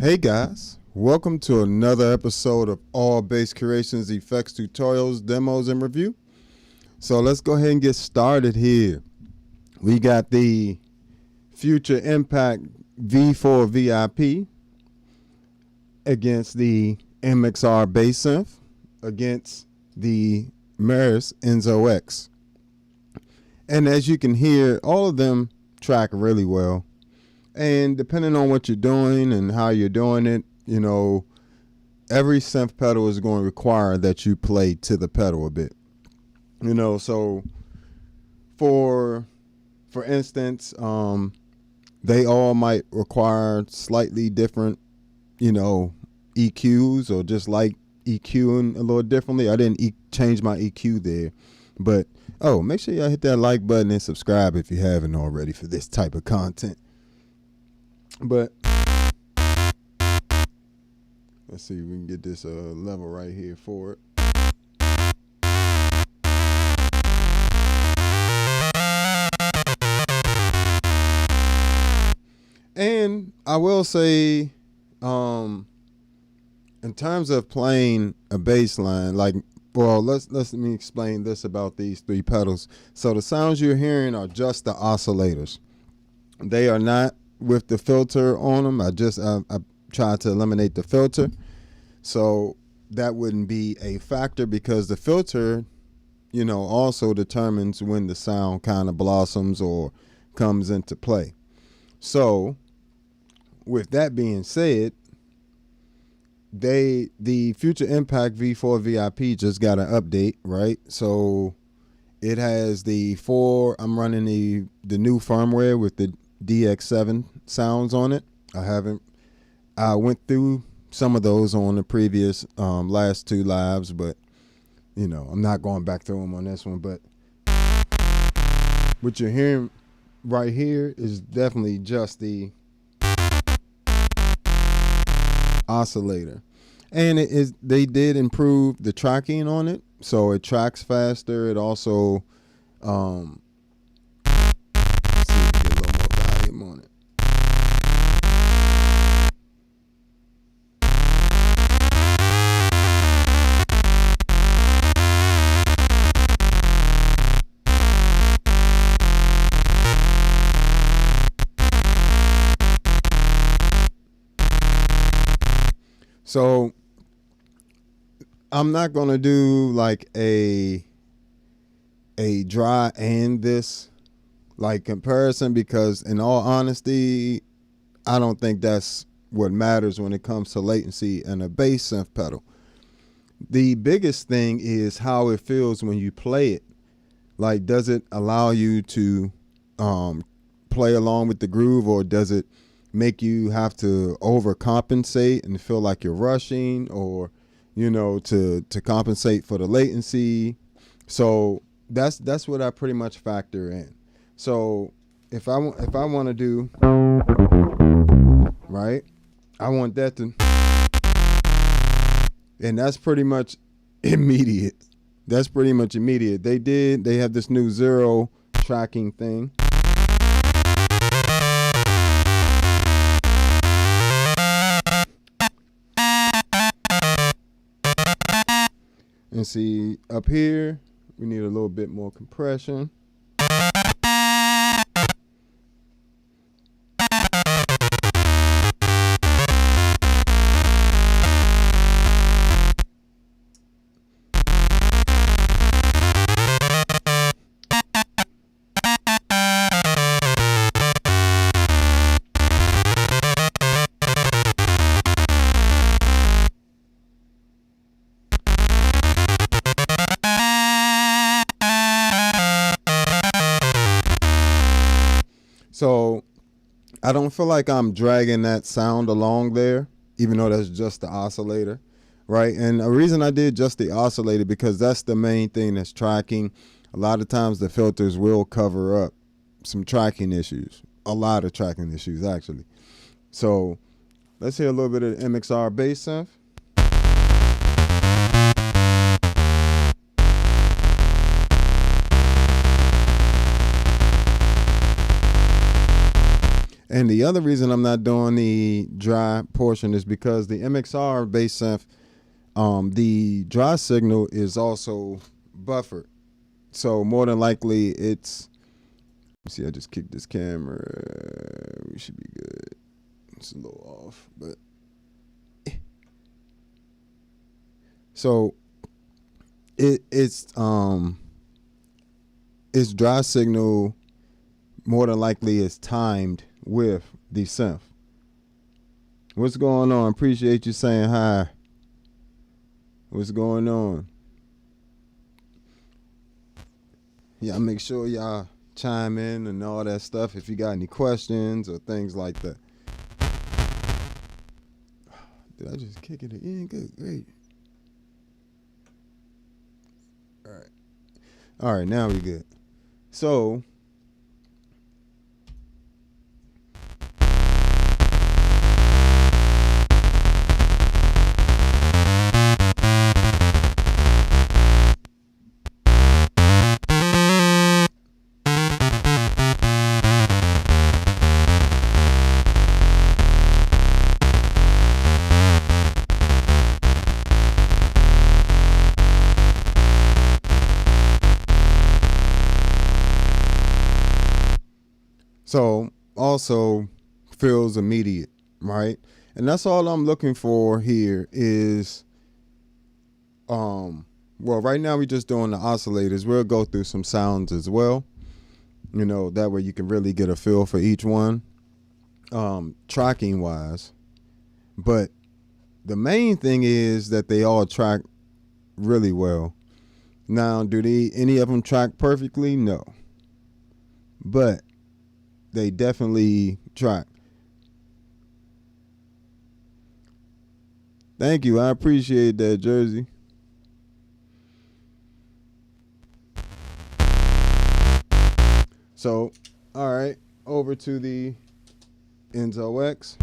Hey guys, welcome to another episode of All Bass Creations Effects Tutorials, Demos, and Review. So let's go ahead and get started here. We got the Future Impact V4 VIP against the MXR Bass Synth against the Meris Enzo X. And as you can hear, all of them track really well. And depending on what you're doing and how you're doing it, you know, every synth pedal is going to require that you play to the pedal a bit. You know, so for instance, they all might require slightly different, you know, EQs, or just like EQing a little differently. I didn't change my EQ there, but make sure y'all hit that like button and subscribe if you haven't already for this type of content. But let's see if we can get this level right here for it. And I will say, in terms of playing a bass line, like, well, let me explain this about these three pedals. So the sounds you're hearing are just the oscillators. They are not with the filter on them. I tried to eliminate the filter, so that wouldn't be a factor, because the filter, you know, also determines when the sound kind of blossoms or comes into play. So with that being said, the Future Impact V4 VIP just got an update, right? So it has I'm running the new firmware with the DX7 sounds on it. I went through some of those on the previous last two lives, but you know, I'm not going back through them on this one. But what you're hearing right here is definitely just the oscillator, and they did improve the tracking on it, so it tracks faster. It also on it. So I'm not going to do like a dry and this like comparison, because in all honesty, I don't think that's what matters when it comes to latency and a bass synth pedal. The biggest thing is how it feels when you play it. Like, does it allow you to play along with the groove, or does it make you have to overcompensate and feel like you're rushing, or, you know, to compensate for the latency? So that's what I pretty much factor in. So if I want to do, right, I want that to, and that's pretty much immediate. That's pretty much immediate. They have this new zero tracking thing. And see, up here, we need a little bit more compression. So I don't feel like I'm dragging that sound along there, even though that's just the oscillator, right? And the reason I did just the oscillator, because that's the main thing that's tracking. A lot of times the filters will cover up some tracking issues, a lot of tracking issues actually. So let's hear a little bit of the MXR Bass Synth. And the other reason I'm not doing the dry portion is because the MXR Bass Synth, the dry signal is also buffered. So more than likely it's, let's see, I just kicked this camera. We should be good. It's a little off, but so it's dry signal more than likely is timed with the synth. What's going on? Appreciate you saying hi. What's going on? Yeah, make sure y'all chime in and all that stuff if you got any questions or things like that. Did I just kick it in? Good, great. All right, now we good. So also feels immediate, right? And that's all I'm looking for here is, well, right now we're just doing the oscillators. We'll go through some sounds as well. You know, that way you can really get a feel for each one, tracking wise. But the main thing is that they all track really well. Now, do any of them track perfectly? No. But they definitely track. Thank you. I appreciate that, Jersey. So, all right, over to the Enzo X.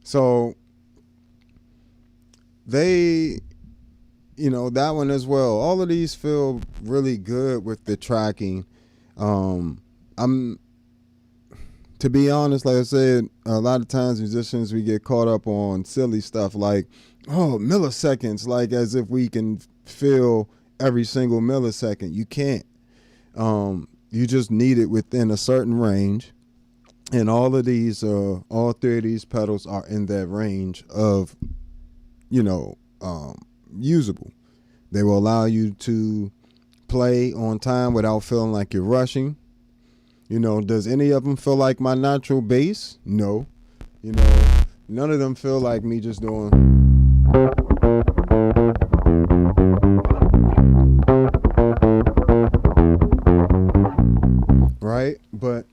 So they, you know, that one as well. All of these feel really good with the tracking. To be honest, like I said, a lot of times musicians, we get caught up on silly stuff like, oh, milliseconds, like as if we can feel every single millisecond. You can't. You just need it within a certain range. And all of these, all three of these pedals are in that range of, you know, usable. They will allow you to play on time without feeling like you're rushing. You know, does any of them feel like my natural bass? No. You know, none of them feel like me just doing. Right? But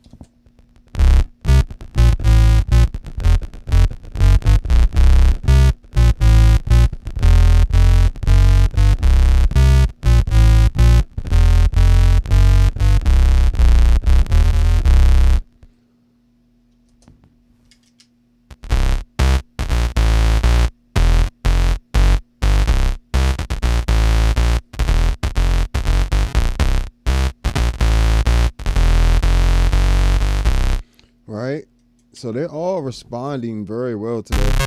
right? So they're all responding very well to that.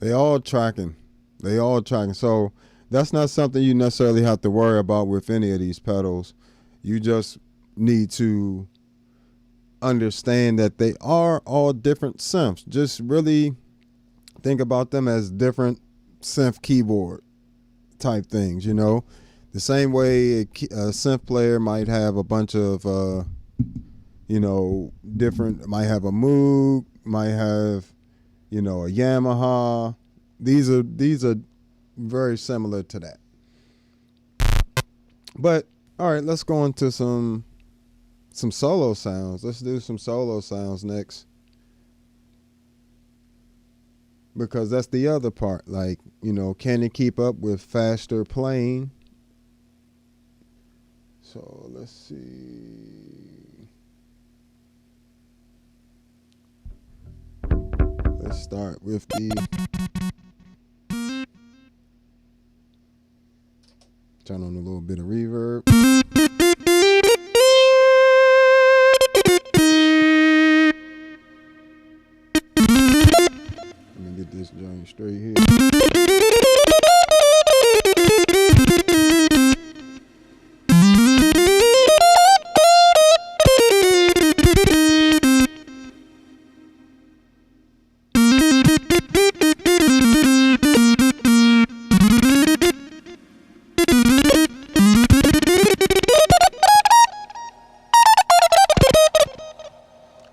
They all tracking. They all tracking. So that's not something you necessarily have to worry about with any of these pedals. You just need to understand that they are all different synths. Just really think about them as different synth keyboard type things, you know. The same way a synth player might have a bunch of, different, might have a Moog, might have, a Yamaha. These are very similar to that. But all right, let's go into some solo sounds. Let's do some solo sounds next, because that's the other part. Like, can it keep up with faster playing? So let's see. Let's start with turn on a little bit of reverb. Let me get this joint straight here.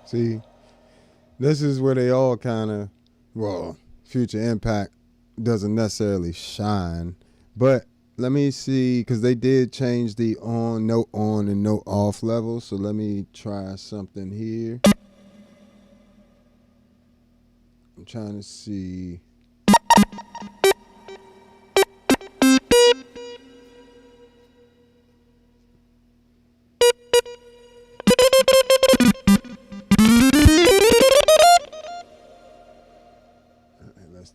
See, this is where they all kind of, Future Impact doesn't necessarily shine. But let me see, because they did change the note on and note off level. So let me try something here. I'm trying to see.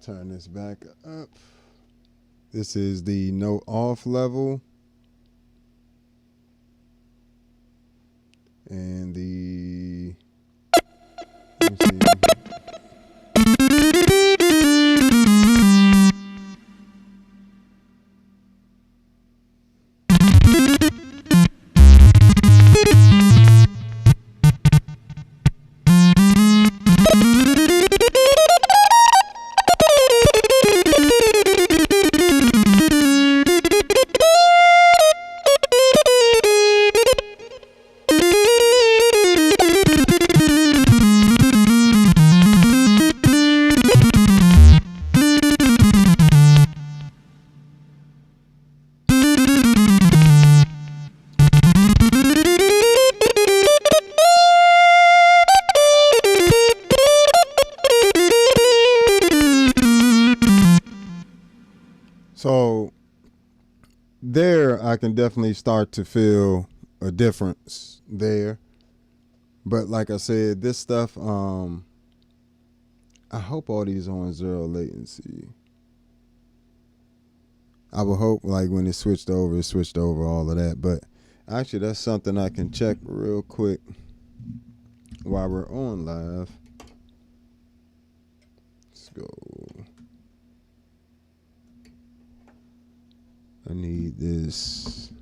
Turn this back up. This is the note off level. And the, let me see. So there I can definitely start to feel a difference there. But like I said, this stuff, I hope all these are on 0 latency. I would hope like when it switched over all of that. But actually that's something I can check real quick while we're on live. Let's go. I need this.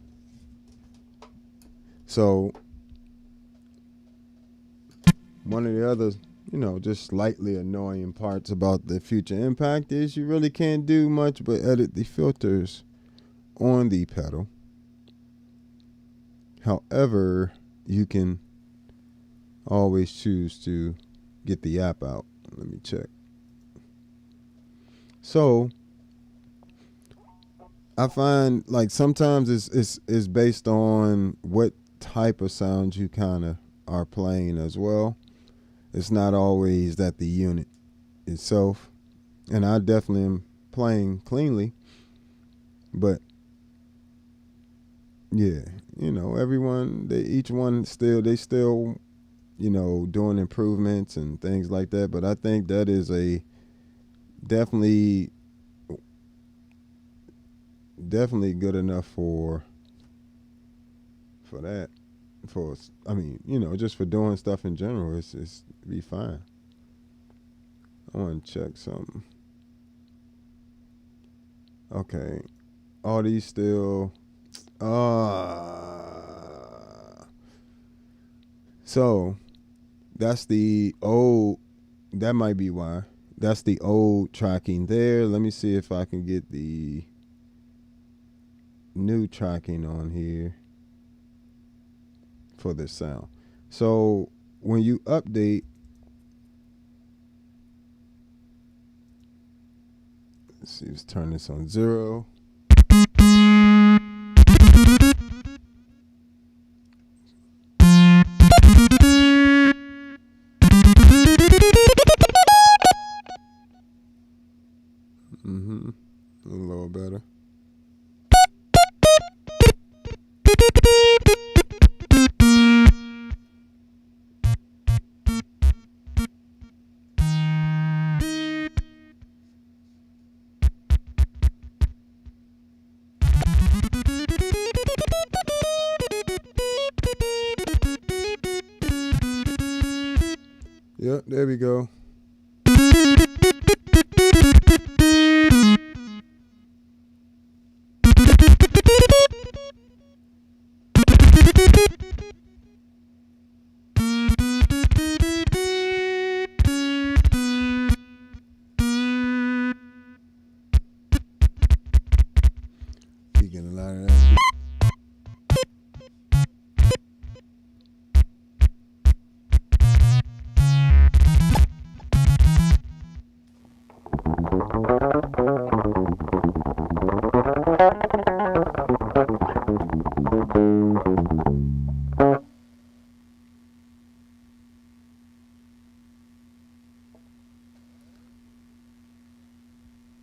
So one of the other, just slightly annoying parts about the Future Impact is you really can't do much but edit the filters on the pedal. However, you can always choose to get the app out. Let me check. So I find like sometimes it's based on what type of sounds you kind of are playing as well. It's not always that the unit itself, and I definitely am playing cleanly, but yeah, everyone, each one still doing improvements and things like that. But I think that is a definitely good enough for that. Just for doing stuff in general, it's be fine. I want to check something. Okay. All these still. So that's the old. That might be why. That's the old tracking there. Let me see if I can get the new tracking on here for this sound. So when you update, let's see, let's turn this on 0. A little better. Yep, there we go. You get a lot of that.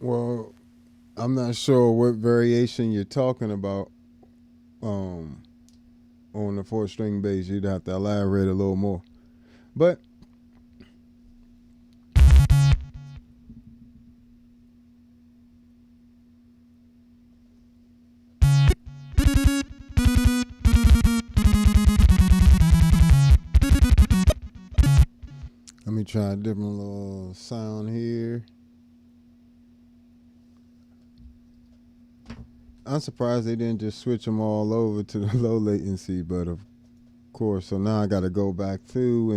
Well, I'm not sure what variation you're talking about on the 4-string bass. You'd have to elaborate a little more. But let me try a different little sound here. I'm surprised they didn't just switch them all over to the low latency, but of course, so now I got to go back through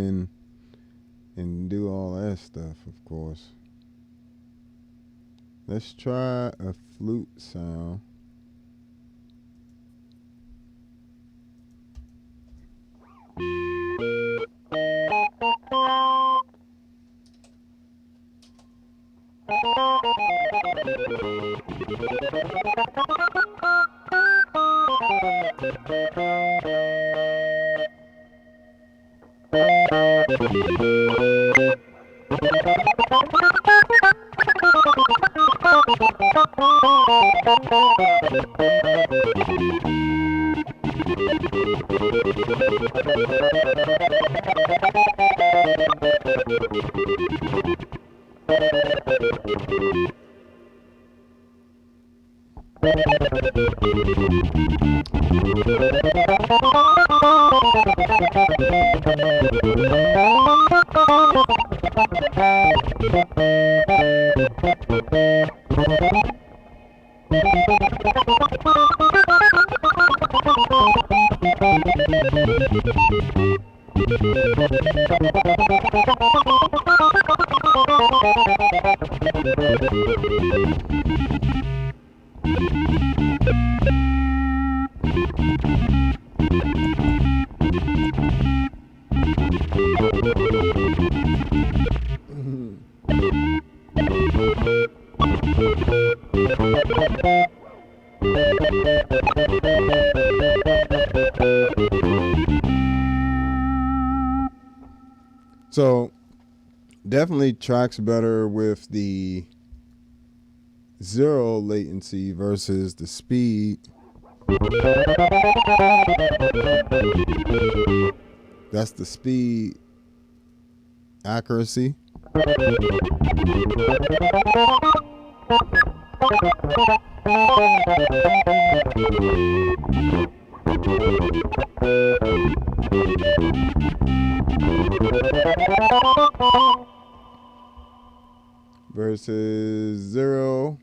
and do all that stuff, of course. Let's try a flute sound. So definitely tracks better with the 0 latency versus the speed. That's the speed accuracy. Versus 0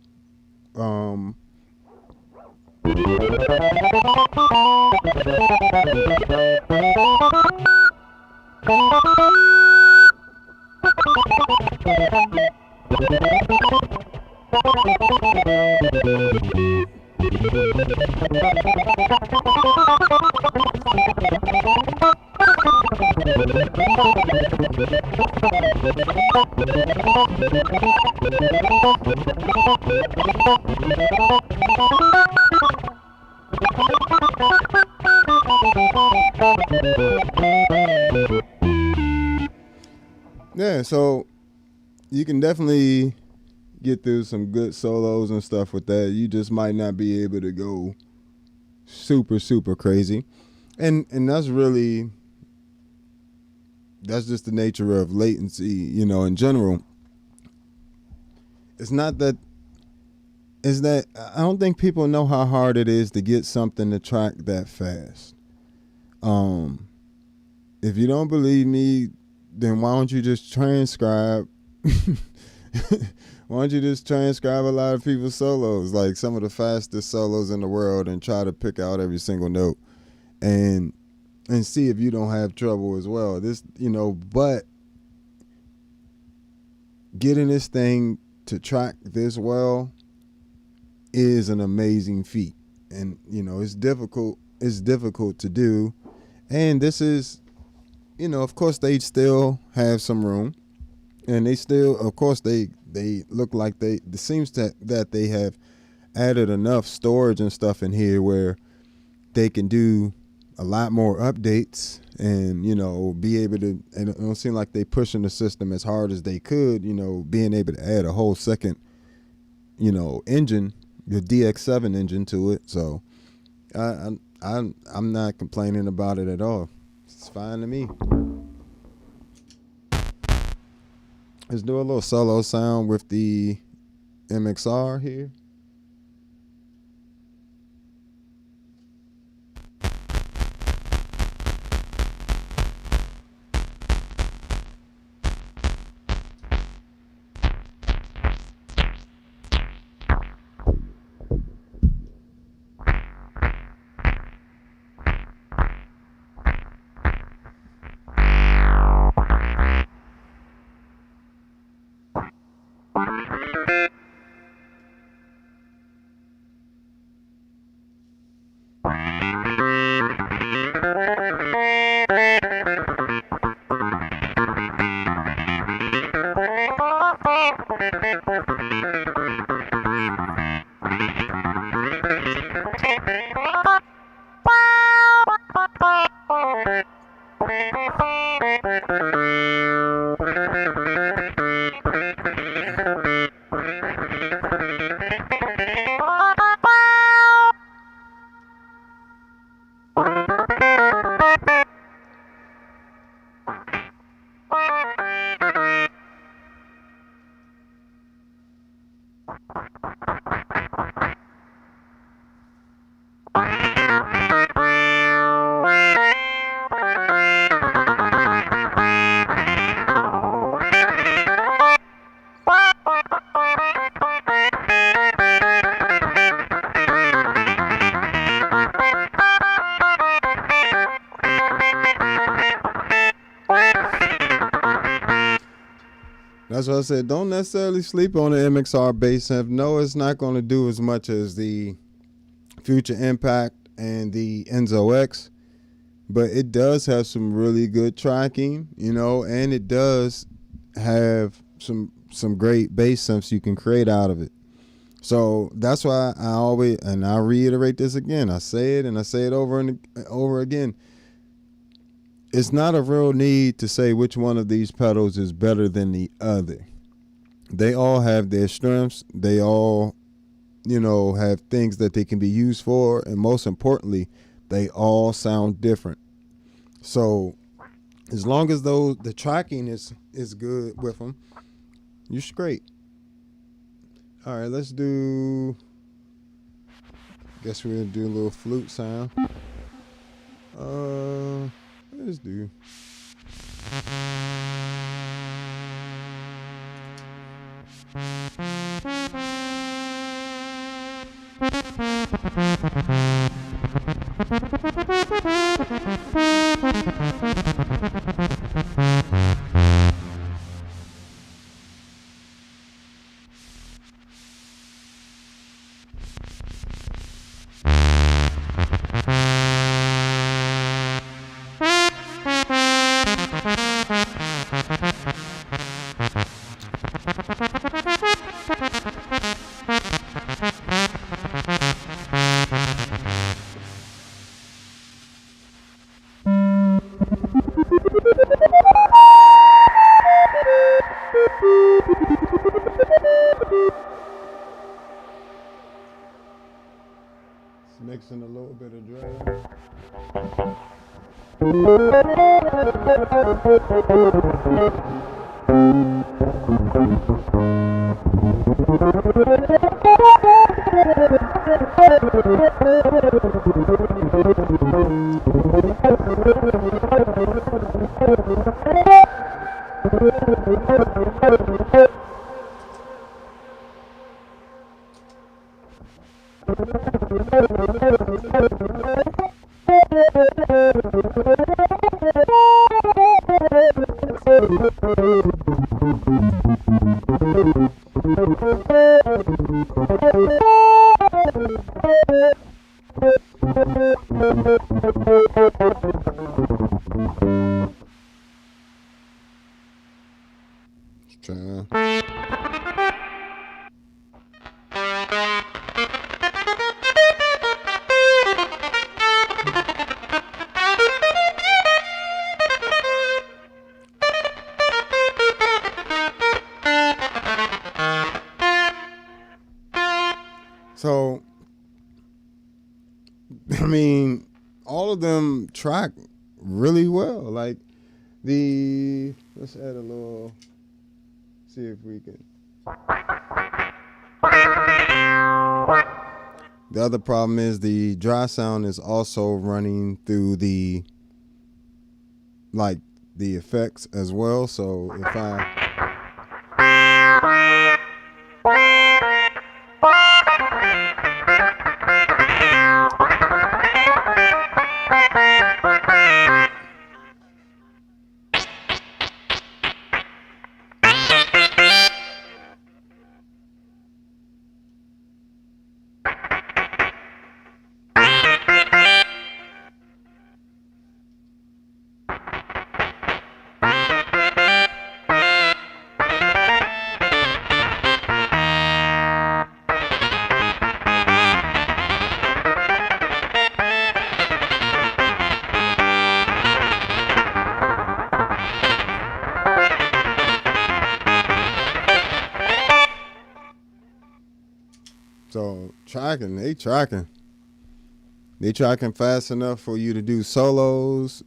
Yeah, so you can definitely get through some good solos and stuff with that. You just might not be able to go super crazy. And that's just the nature of latency, you know, in general. It's not that is that I don't think people know how hard it is to get something to track that fast. If you don't believe me, then why don't you just transcribe? Why don't you just transcribe a lot of people's solos, like some of the fastest solos in the world, and try to pick out every single note, and see if you don't have trouble as well. This, you know, but getting this thing to track this well is an amazing feat, and you know it's difficult. It's difficult to do, and this is, you know, of course they still have some room, and they still, of course, they look like it seems that they have added enough storage and stuff in here where they can do a lot more updates and, you know, be able to, and it don't seem like they pushing the system as hard as they could, you know, being able to add a whole second, you know, engine, the DX7 engine to it. So I'm not complaining about it at all. It's fine to me. Let's do a little solo sound with the MXR here. That's what I said. Don't necessarily sleep on the MXR Bass Synth. No, it's not going to do as much as the Future Impact and the Enzo X, but it does have some really good tracking, you know, and it does have some great bass synths you can create out of it. So that's why I always, and I reiterate this again, I say it and I say it over and over again. It's not a real need to say which one of these pedals is better than the other. They all have their strengths. They all, you know, have things that they can be used for. And most importantly, they all sound different. So as long as the tracking is good with them, you're straight. All right, let's do, guess we're going to do a little flute sound. Let's do. Mixing a little bit of drill. So, I mean, all of them track really well. Like let's add a little, see if we can. The other problem is the dry sound is also running through the effects as well. So if I So they tracking fast enough for you to do solos,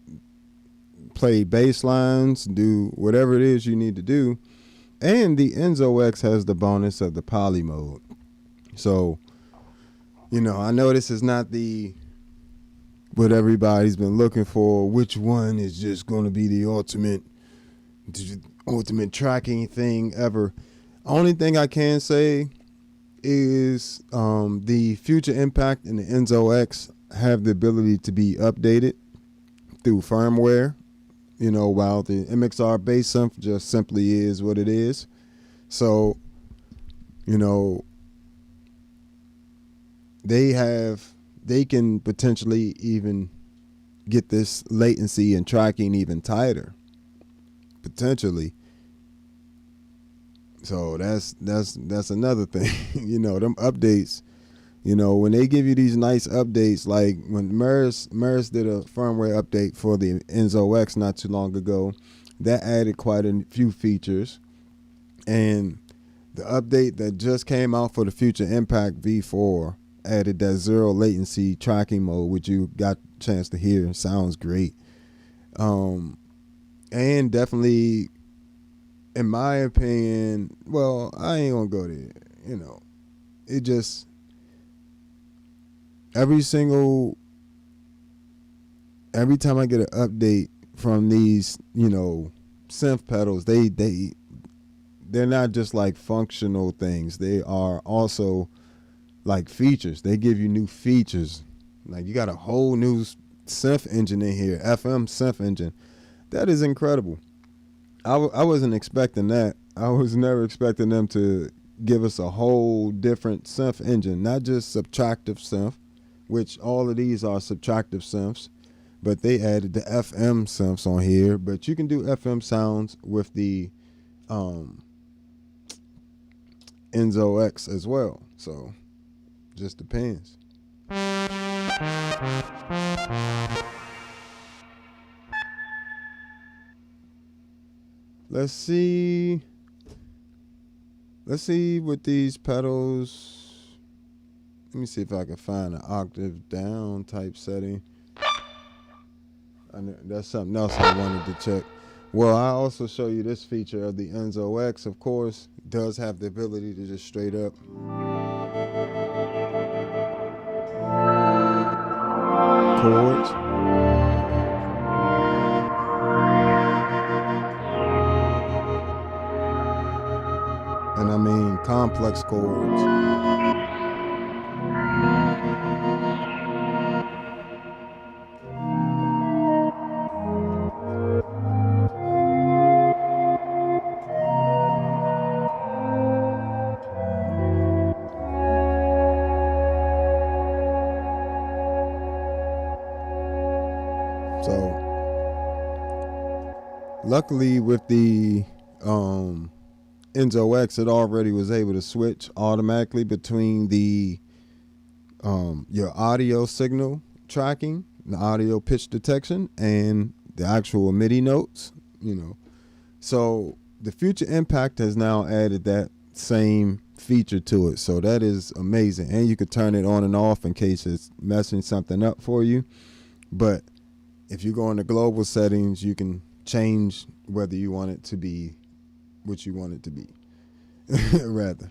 play bass lines, do whatever it is you need to do. And the Enzo X has the bonus of the poly mode. So, I know this is not what everybody's been looking for. Which one is just going to be the ultimate tracking thing ever? Only thing I can say is the Future Impact and the Enzo X have the ability to be updated through firmware, while the MXR Bass Synth just simply is what it is. So, they can potentially even get this latency and tracking even tighter, potentially. So that's another thing. Them updates, when they give you these nice updates, like when Meris did a firmware update for the Enzo X not too long ago, that added quite a few features. And the update that just came out for the Future Impact V4 added that zero latency tracking mode, which you got a chance to hear. Sounds great. And definitely, in my opinion, well, I ain't gonna go there. It just every time I get an update from these, synth pedals, they're not just like functional things. They are also like features. They give you new features. Like you got a whole new synth engine in here, FM synth engine. That is incredible. I wasn't expecting that. I was never expecting them to give us a whole different synth engine, not just subtractive synth, which all of these are subtractive synths, but they added the FM synths on here. But you can do FM sounds with the Enzo X as well. So just depends. Let's see with these pedals. Let me see if I can find an octave down type setting. That's something else I wanted to check. Well, I also show you this feature of the Enzo X, of course, does have the ability to just straight up chords. And I mean complex chords. So luckily with the Enzo X, it already was able to switch automatically between the your audio signal tracking, the audio pitch detection, and the actual MIDI notes, you know. So the Future Impact has now added that same feature to it. So that is amazing. And you could turn it on and off in case it's messing something up for you. But if you go into global settings, you can change whether you want it to be what you want it to be, rather.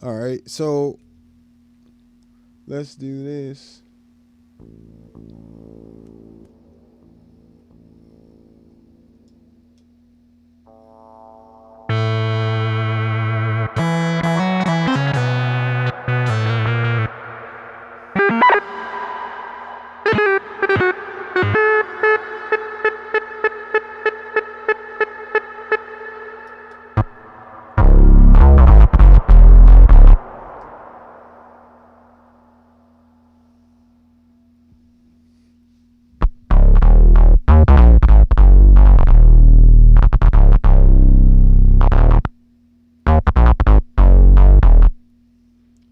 All right, so let's do this.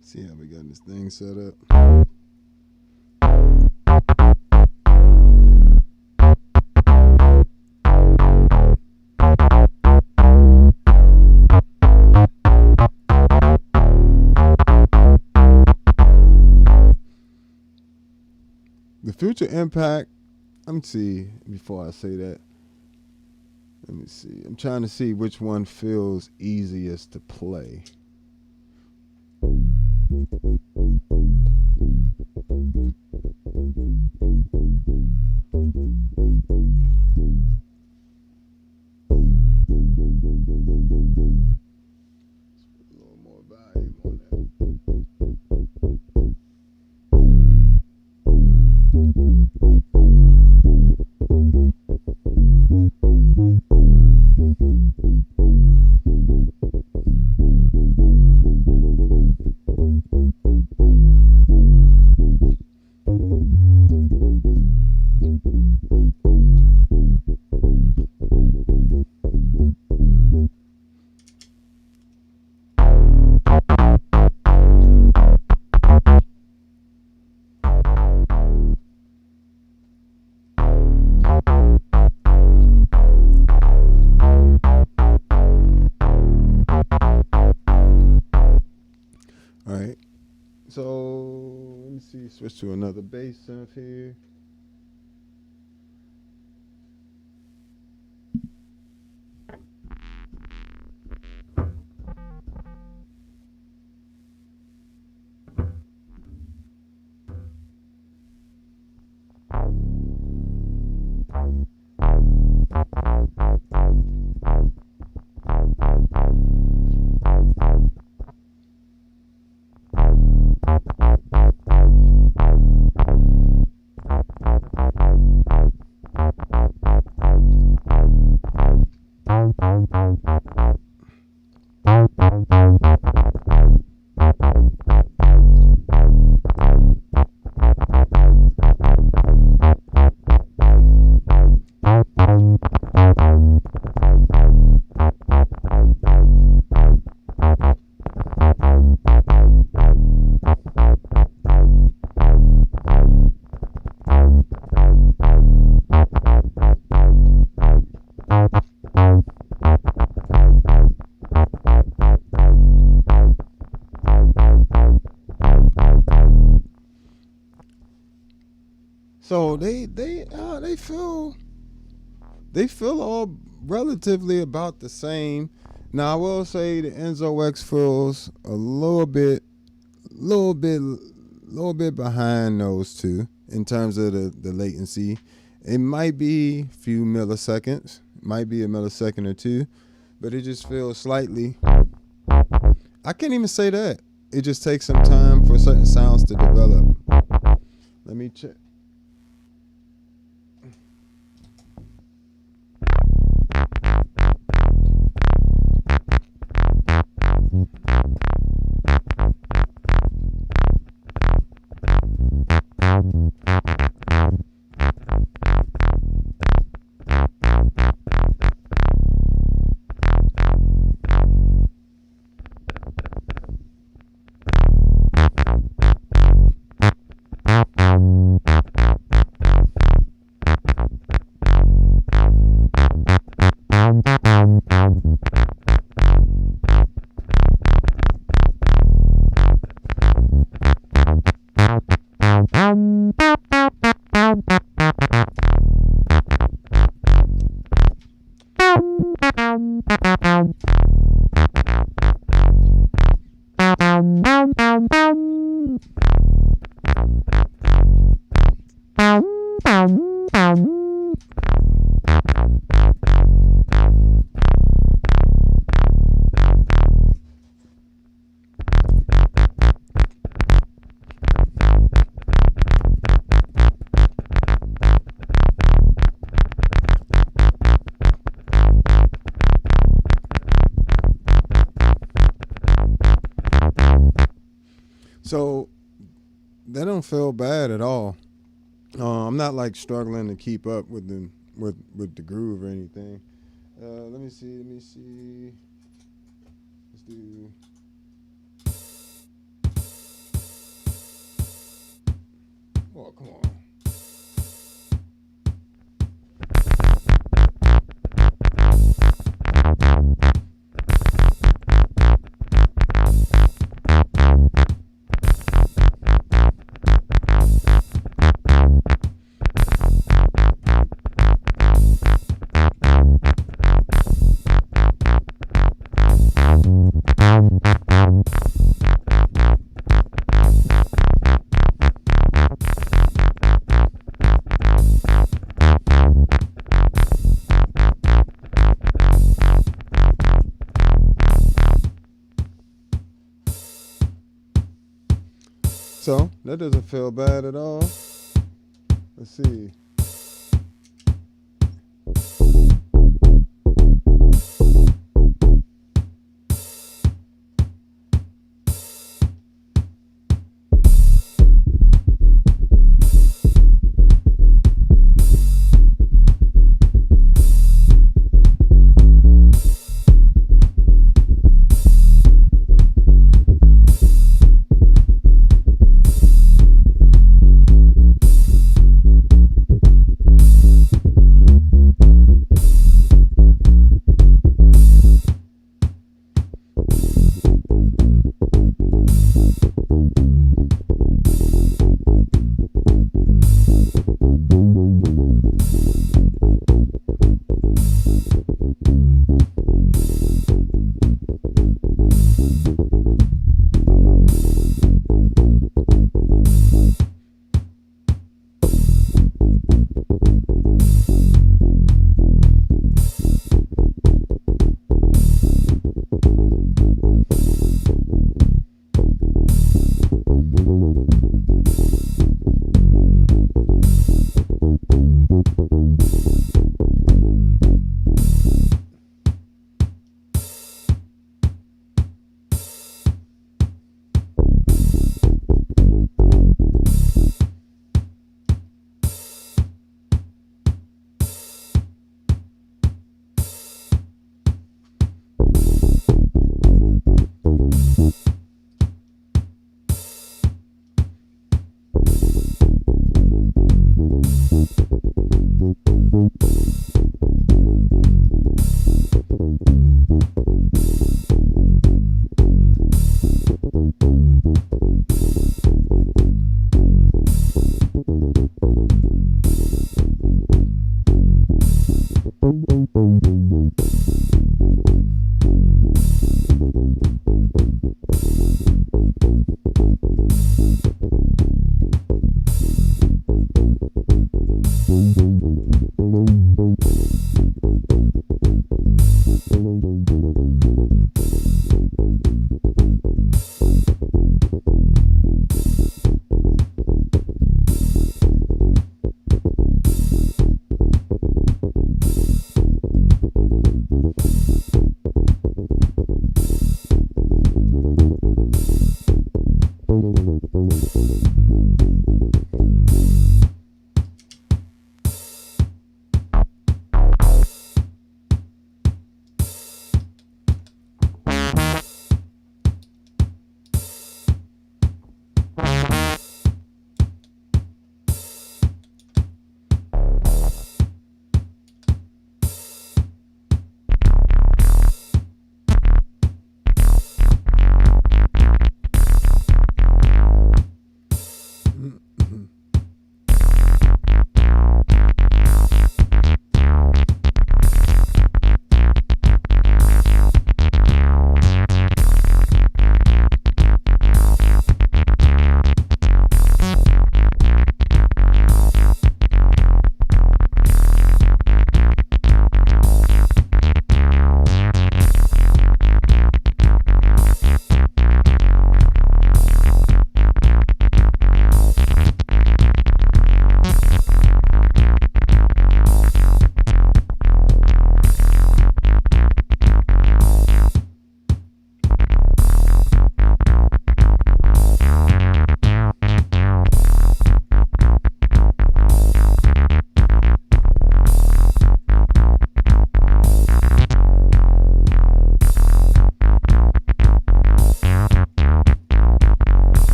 See how we got this thing set up. The Future Impact, let me see before I say that. Let me see. I'm trying to see which one feels easiest to play. So let me see, switch to another bass synth here. So they feel all relatively about the same. Now I will say the Enzo X feels a little bit behind those two in terms of the latency. It might be a few milliseconds, might be a millisecond or two, but it just feels slightly. I can't even say that. It just takes some time for certain sounds to develop. Let me check. So they don't feel bad at all. I'm not like struggling to keep up with the groove or anything. Let me see. Let's do. Oh, come on. So that doesn't feel bad at all. Let's see.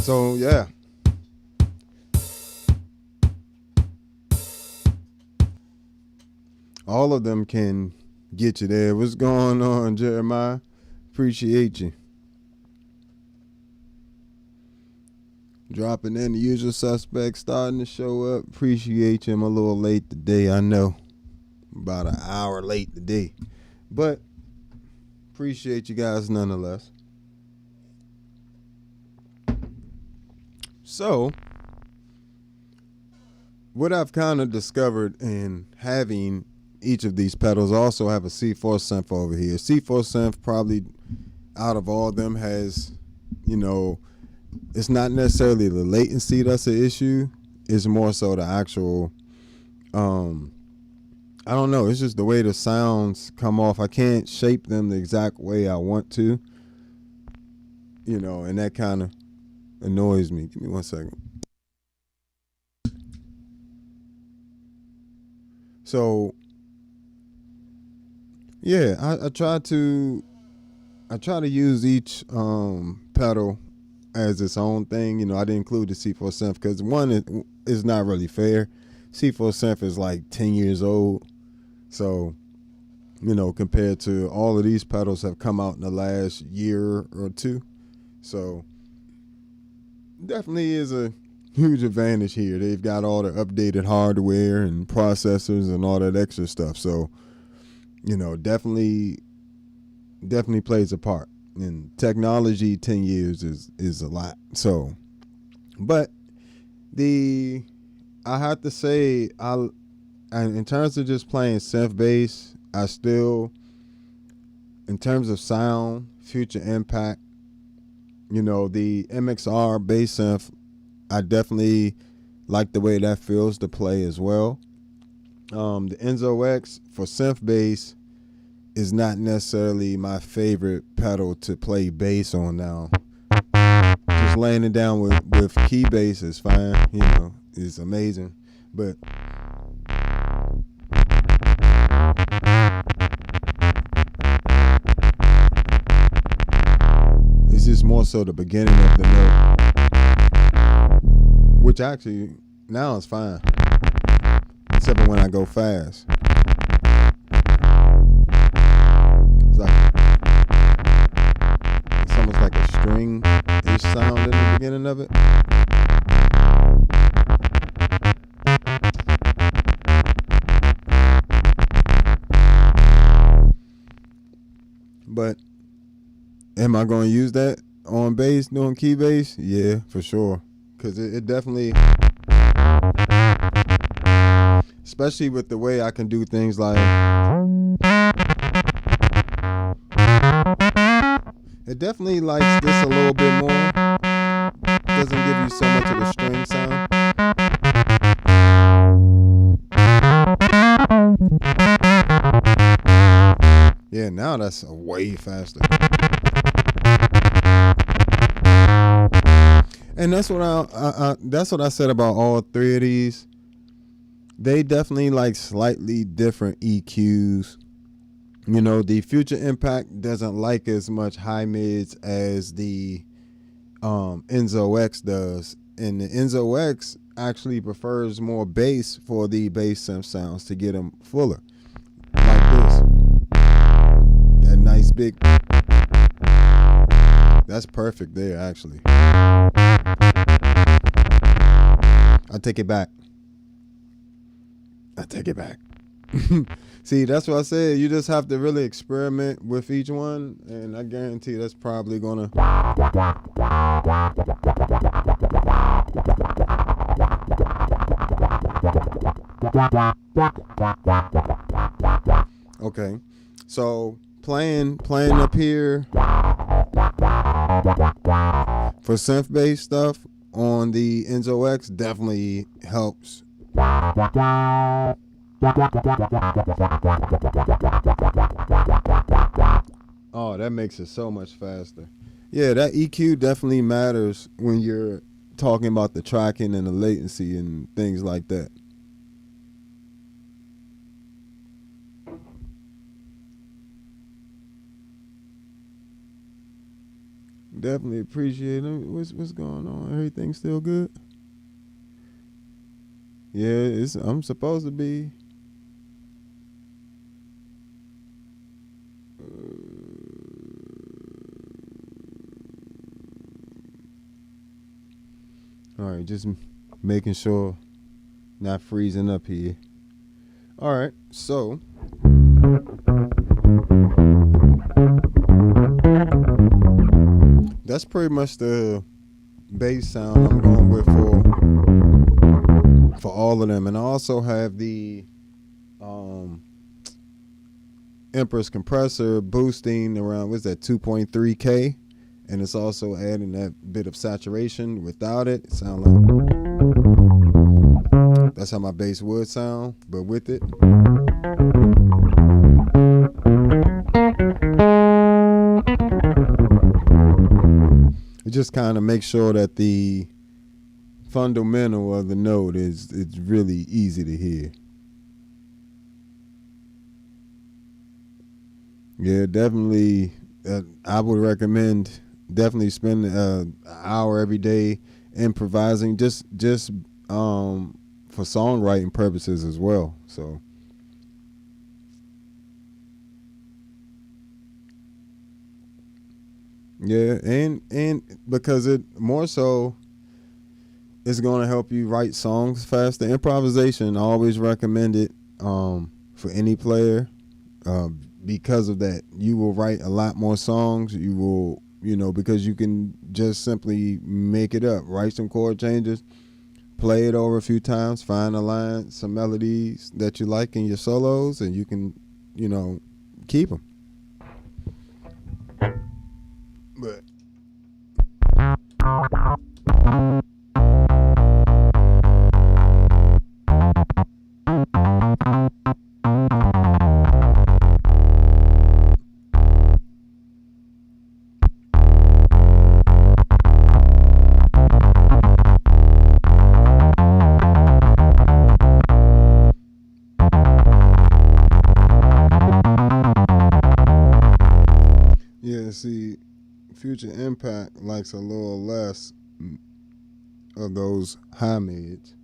So yeah. All of them can get you there. What's going on, Jeremiah? Appreciate you. Dropping in the usual suspects, starting to show up. Appreciate you. I'm a little late today, I know. about an hour late today, but appreciate you guys nonetheless. So, what I've kind of discovered in having each of these pedals, also have a C4 synth over here. C4 synth probably out of all of them has, it's not necessarily the latency that's the issue. It's more so the actual, I don't know. It's just the way the sounds come off. I can't shape them the exact way I want to, and that kind of annoys me. Give me 1 second. So, yeah, I try to use each pedal as its own thing. I didn't include the C4 synth because one is not really fair. C4 synth is like 10 years old. So, compared to all of these pedals have come out in the last year or two. So, definitely is a huge advantage here. They've got all the updated hardware and processors and all that extra stuff. So, definitely plays a part. And technology, 10 years is a lot. So, but I have to say, in terms of just playing synth bass, I still, in terms of sound, future impact, the MXR Bass Synth, I definitely like the way that feels to play as well. The Enzo X for synth bass is not necessarily my favorite pedal to play bass on now. Just laying it down with key bass is fine, it's amazing. But it's just more so the beginning of the note, which actually now is fine, except for when I go fast. It's almost like a string-ish sound in the beginning of it. But am I going to use that on bass, doing key bass? Yeah, for sure. Because it definitely, especially with the way I can do things like, it definitely likes this a little bit more. Doesn't give you so much of the string sound. Yeah, now that's way faster. And that's what I said about all three of these. They definitely like slightly different EQs. The Future Impact doesn't like as much high mids as the Enzo X does. And the Enzo X actually prefers more bass for the bass synth sounds to get them fuller. Like this. That nice big. That's perfect there, actually. I take it back. See, that's what I said. You just have to really experiment with each one, and I guarantee that's probably gonna. Okay, so playing up here for synth bass stuff on the Enzo X definitely helps. Oh, that makes it so much faster. Yeah, that EQ definitely matters when you're talking about the tracking and the latency and things like that. Definitely appreciate it. What's going on? Everything still good? Yeah, I'm supposed to be. All right, just making sure not freezing up here. All right, so that's pretty much the bass sound I'm going with for all of them. And I also have the Empress compressor boosting around, what's that, 2.3K, and it's also adding that bit of saturation. Without it, it sounds like, that's how my bass would sound, but with it, it just kind of makes sure that the fundamental of the note is, it's really easy to hear. Yeah, definitely. I would recommend definitely spend an hour every day improvising, just for songwriting purposes as well. So yeah, and because it more so it's going to help you write songs faster. Improvisation, I always recommend it for any player. Because of that, you will write a lot more songs. You will, because you can just simply make it up, write some chord changes, play it over a few times, find a line, some melodies that you like in your solos, and you can, keep them. But yeah, see, Future Impact likes a little less of those high mids.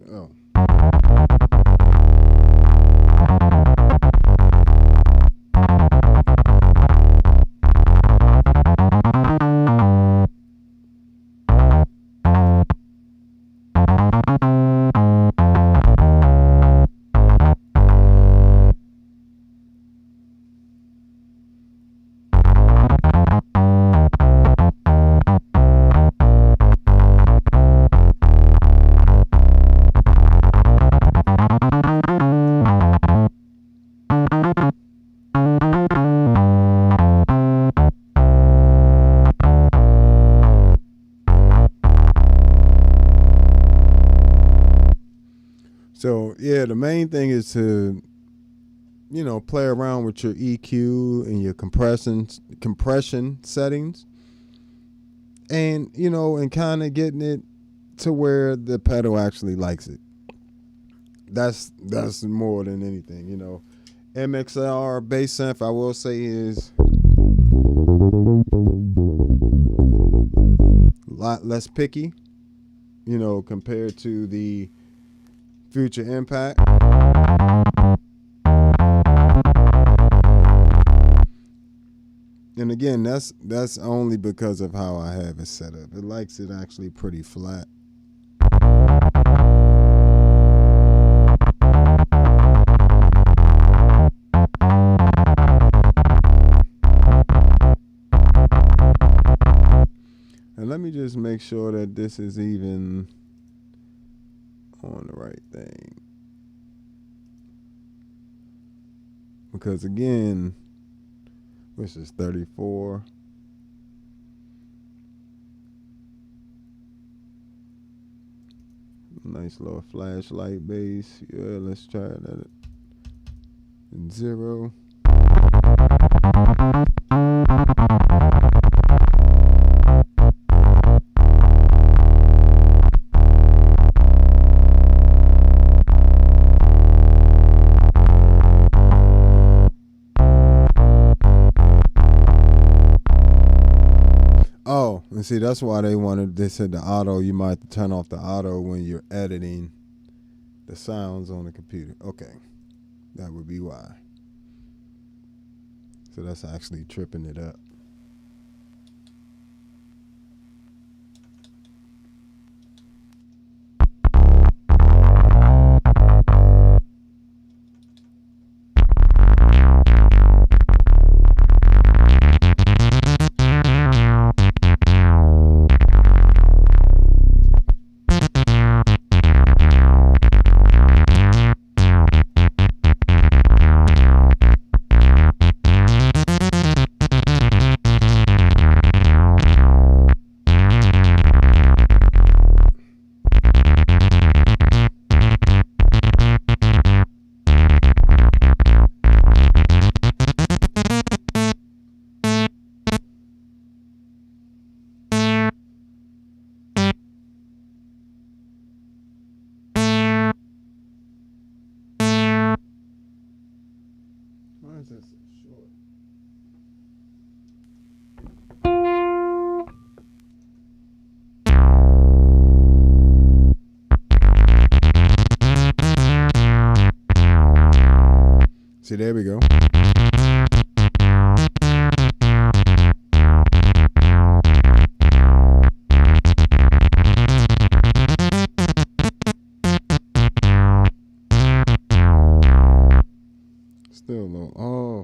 Oh. So yeah, the main thing is to play around with your EQ and your compression settings, and and kind of getting it to where the pedal actually likes it. That's more than anything. MXR Bass Synth, I will say, is a lot less picky, compared to the Future Impact. And again, that's only because of how I have it set up. It likes it actually pretty flat. And let me just make sure that this is even on the right thing. Because again, this is 34. Nice little flashlight bass. Yeah, let's try that. And 0. Oh, and see, that's why they said the auto, you might have to turn off the auto when you're editing the sounds on the computer. Okay, that would be why. So that's actually tripping it up. since it's short. See, there we go. Still low. Oh.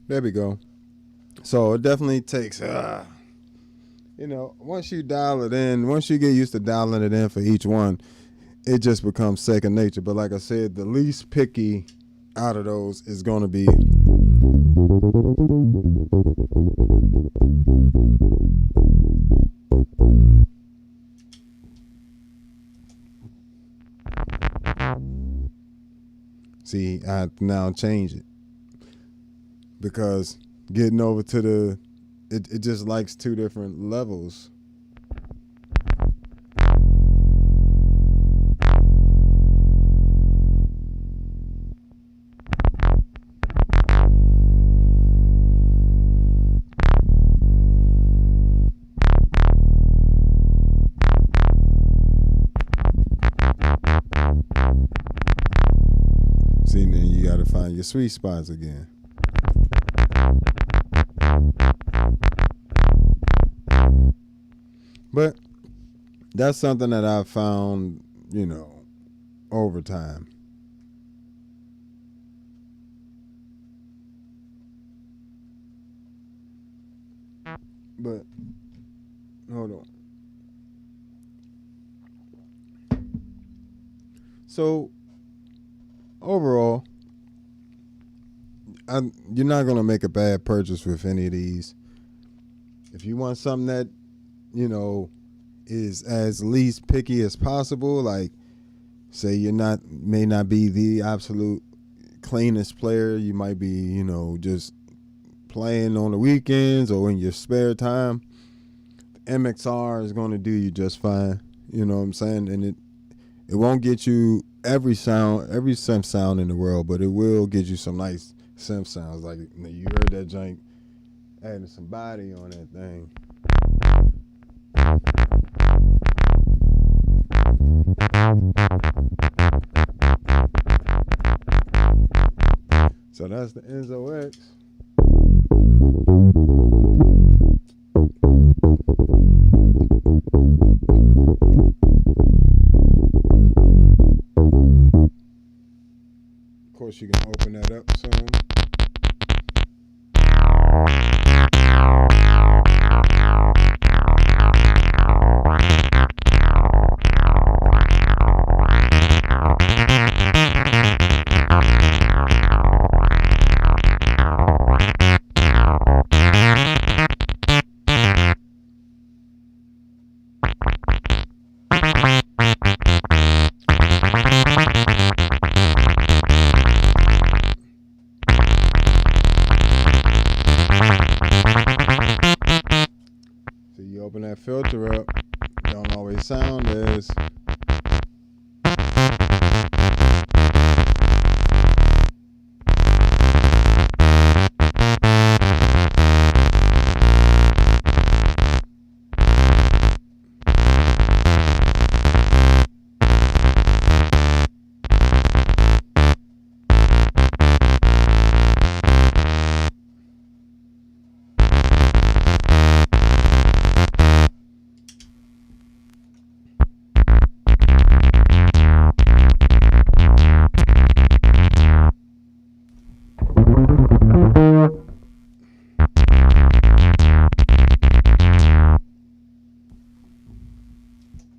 There we go. So it definitely takes, once you dial it in, once you get used to dialing it in for each one, it just becomes second nature. But like I said, the least picky out of those is going to be see, I have to now change it because getting over to it just likes two different levels. See, then you got to find your sweet spots again. But that's something that I've found, over time. But hold on. So overall, you're not going to make a bad purchase with any of these. If you want something that, is as least picky as possible, like say may not be the absolute cleanest player, you might be, just playing on the weekends or in your spare time, MXR is going to do you just fine. You know what I'm saying? And it won't get you every synth sound in the world, but it will get you some nice synth sounds. Like you heard that jank adding some body on that thing. So that's the Enzo X. Of course, you can open that up soon. Open that filter up, don't always sound as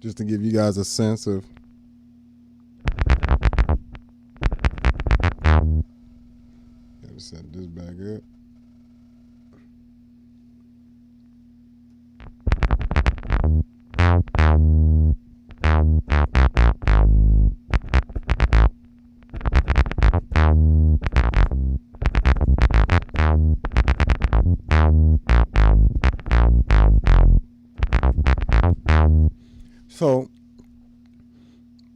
just to give you guys a sense of gotta set this back up. So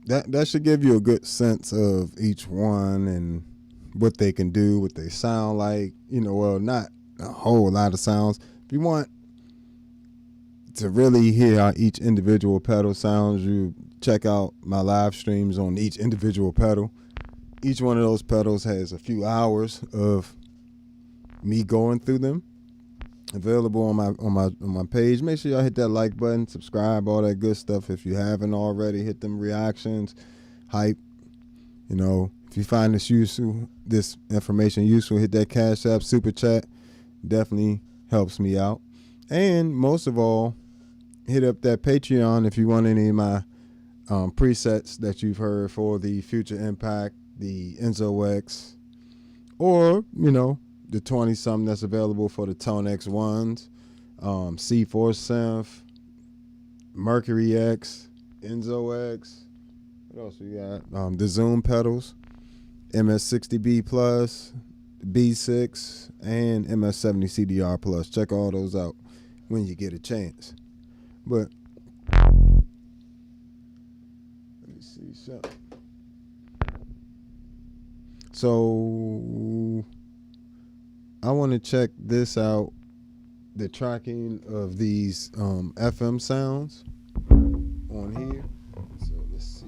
that should give you a good sense of each one and what they can do, what they sound like. Well, not a whole lot of sounds. If you want to really hear how each individual pedal sounds, you check out my live streams on each individual pedal. Each one of those pedals has a few hours of me going through them, available on my page. Make sure y'all hit that like button, subscribe, all that good stuff. If you haven't already, hit them reactions, hype. If you find this information useful, hit that Cash App super chat. Definitely helps me out. And most of all, hit up that Patreon if you want any of my presets that you've heard for the Future Impact, the Enzo X, or the 20-something that's available for the Tone X1s, C4 Synth, Mercury X, Enzo X. What else we got? The Zoom pedals, MS60B Plus, B6, and MS70 CDR Plus. Check all those out when you get a chance. But let me see something. So I want to check this out, the tracking of these FM sounds on here. So let's see.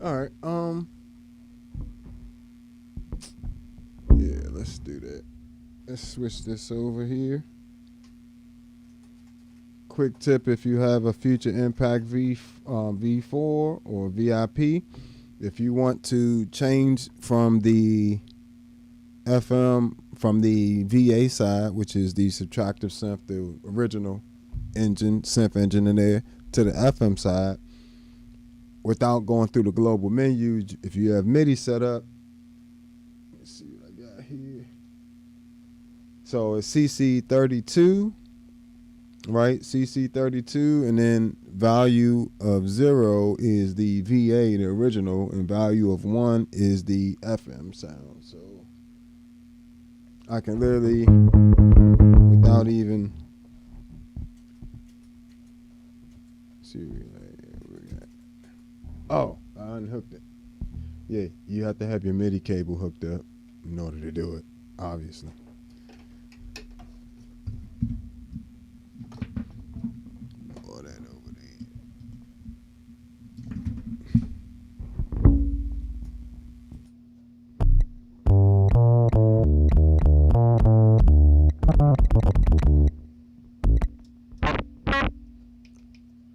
All right. Yeah, let's do that. Let's switch this over here. Quick tip: if you have a Future Impact V4 or VIP, if you want to change from the FM, from the VA side, which is the subtractive synth, the original synth engine in there, to the FM side, without going through the global menu, if you have MIDI set up, let's see what I got here. So it's CC32, right? CC32, and then value of 0 is the VA, the original, and value of 1 is the FM sound. So I can literally, without even, see where we at. Oh, I unhooked it. Yeah, you have to have your MIDI cable hooked up in order to do it, obviously. All that over there.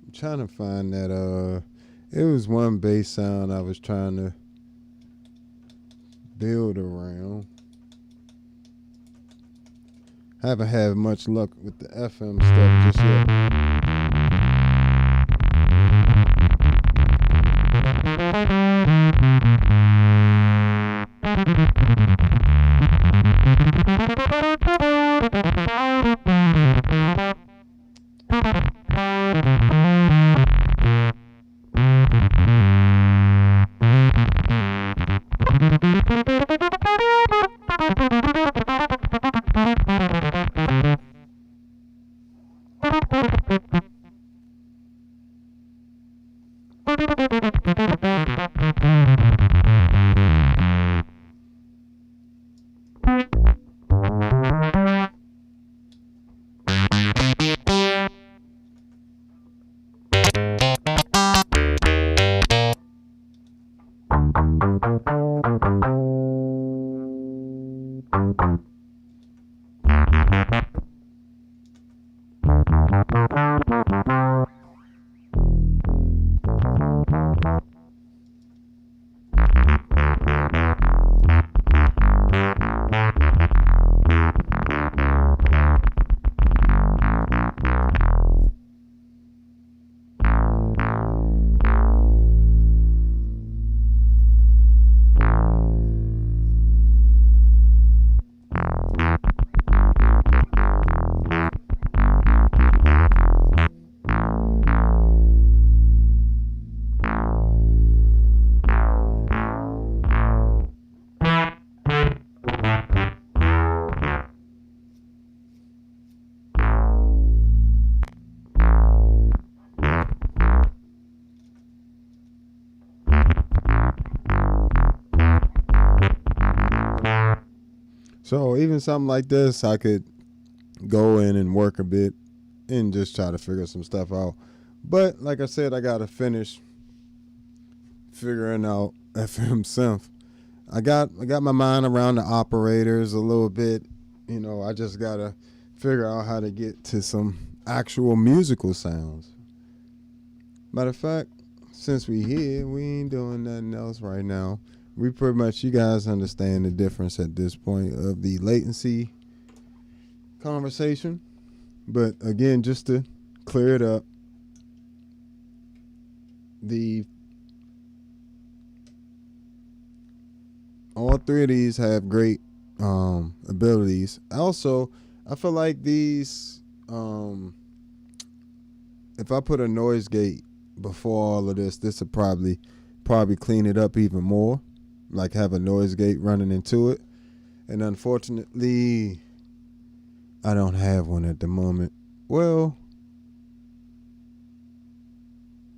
I'm trying to find that it was one bass sound I was trying to build around. Haven't had much luck with the FM stuff just yet. So even something like this, I could go in and work a bit and just try to figure some stuff out. But like I said, I gotta finish figuring out FM synth. I got my mind around the operators a little bit. You know, I just gotta figure out how to get to some actual musical sounds. Matter of fact, since we here, we ain't doing nothing else right now. We pretty much, you guys understand the difference at this point of the latency conversation. But again, just to clear it up, all three of these have great abilities. Also, I feel like these, if I put a noise gate before all of this would probably clean it up even more. Like have a noise gate running into it. And unfortunately, I don't have one at the moment. Well,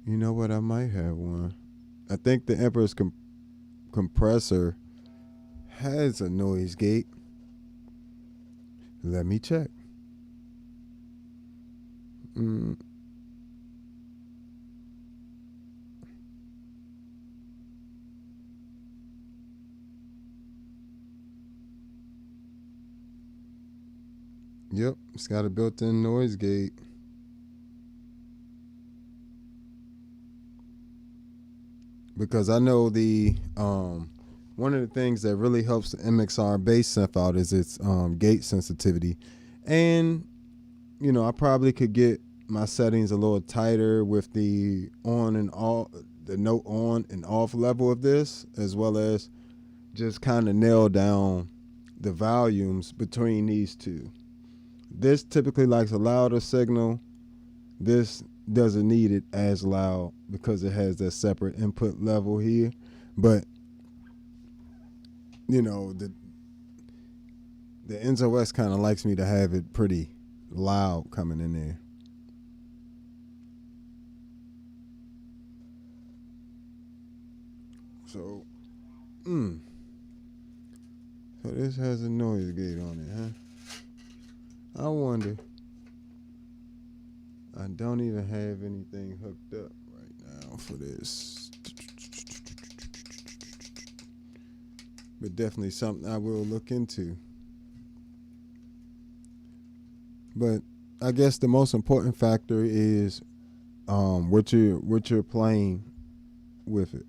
you know what? I might have one. I think the Emperor's compressor has a noise gate. Let me check. Yep, it's got a built-in noise gate. Because I know the one of the things that really helps the MXR Bass Synth out is its gate sensitivity. And you know, I probably could get my settings a little tighter with the on and off, the note on and off level of this, as well as just kind of nail down the volumes between these two. This typically likes a louder signal. This doesn't need it as loud because it has that separate input level here. But you know, the Enzo X kind of likes me to have it pretty loud coming in there. So, so this has a noise gate on it, huh? I wonder. I don't even have anything hooked up right now for this. But definitely something I will look into. But I guess the most important factor is what you're playing with it.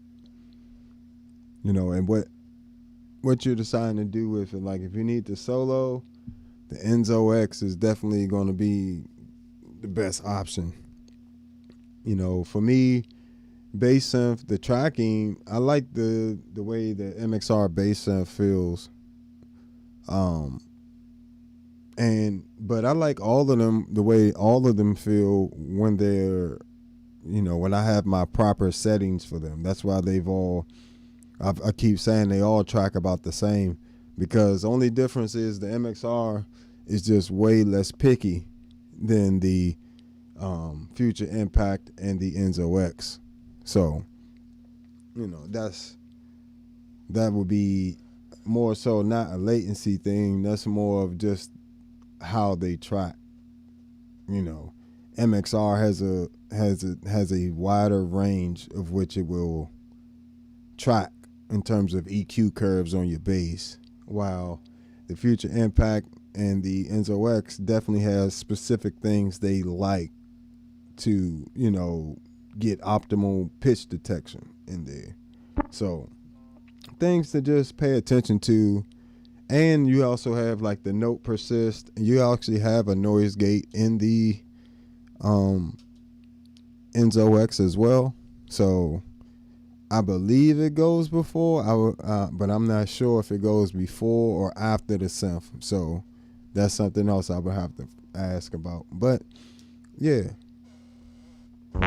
You know, and what you're deciding to do with it. Like if you need the solo, the Enzo X is definitely going to be the best option. You know, for me, bass synth, the tracking, I like the way the MXR bass synth feels. But I like all of them the way all of them feel when they're, you know, when I have my proper settings for them. That's why I keep saying they all track about the same, because the only difference is the MXR is just way less picky than the Future Impact and the Enzo X. So, you know, that would be more so not a latency thing. That's more of just how they track. You know, MXR has a wider range of which it will track in terms of EQ curves on your bass, while the Future Impact and the Enzo X definitely has specific things they like to, you know, get optimal pitch detection in there. So things to just pay attention to. And you also have like the note persist. You actually have a noise gate in the Enzo X as well. So I believe it goes before, but I'm not sure if it goes before or after the synth. So that's something else I would have to ask about. But yeah. All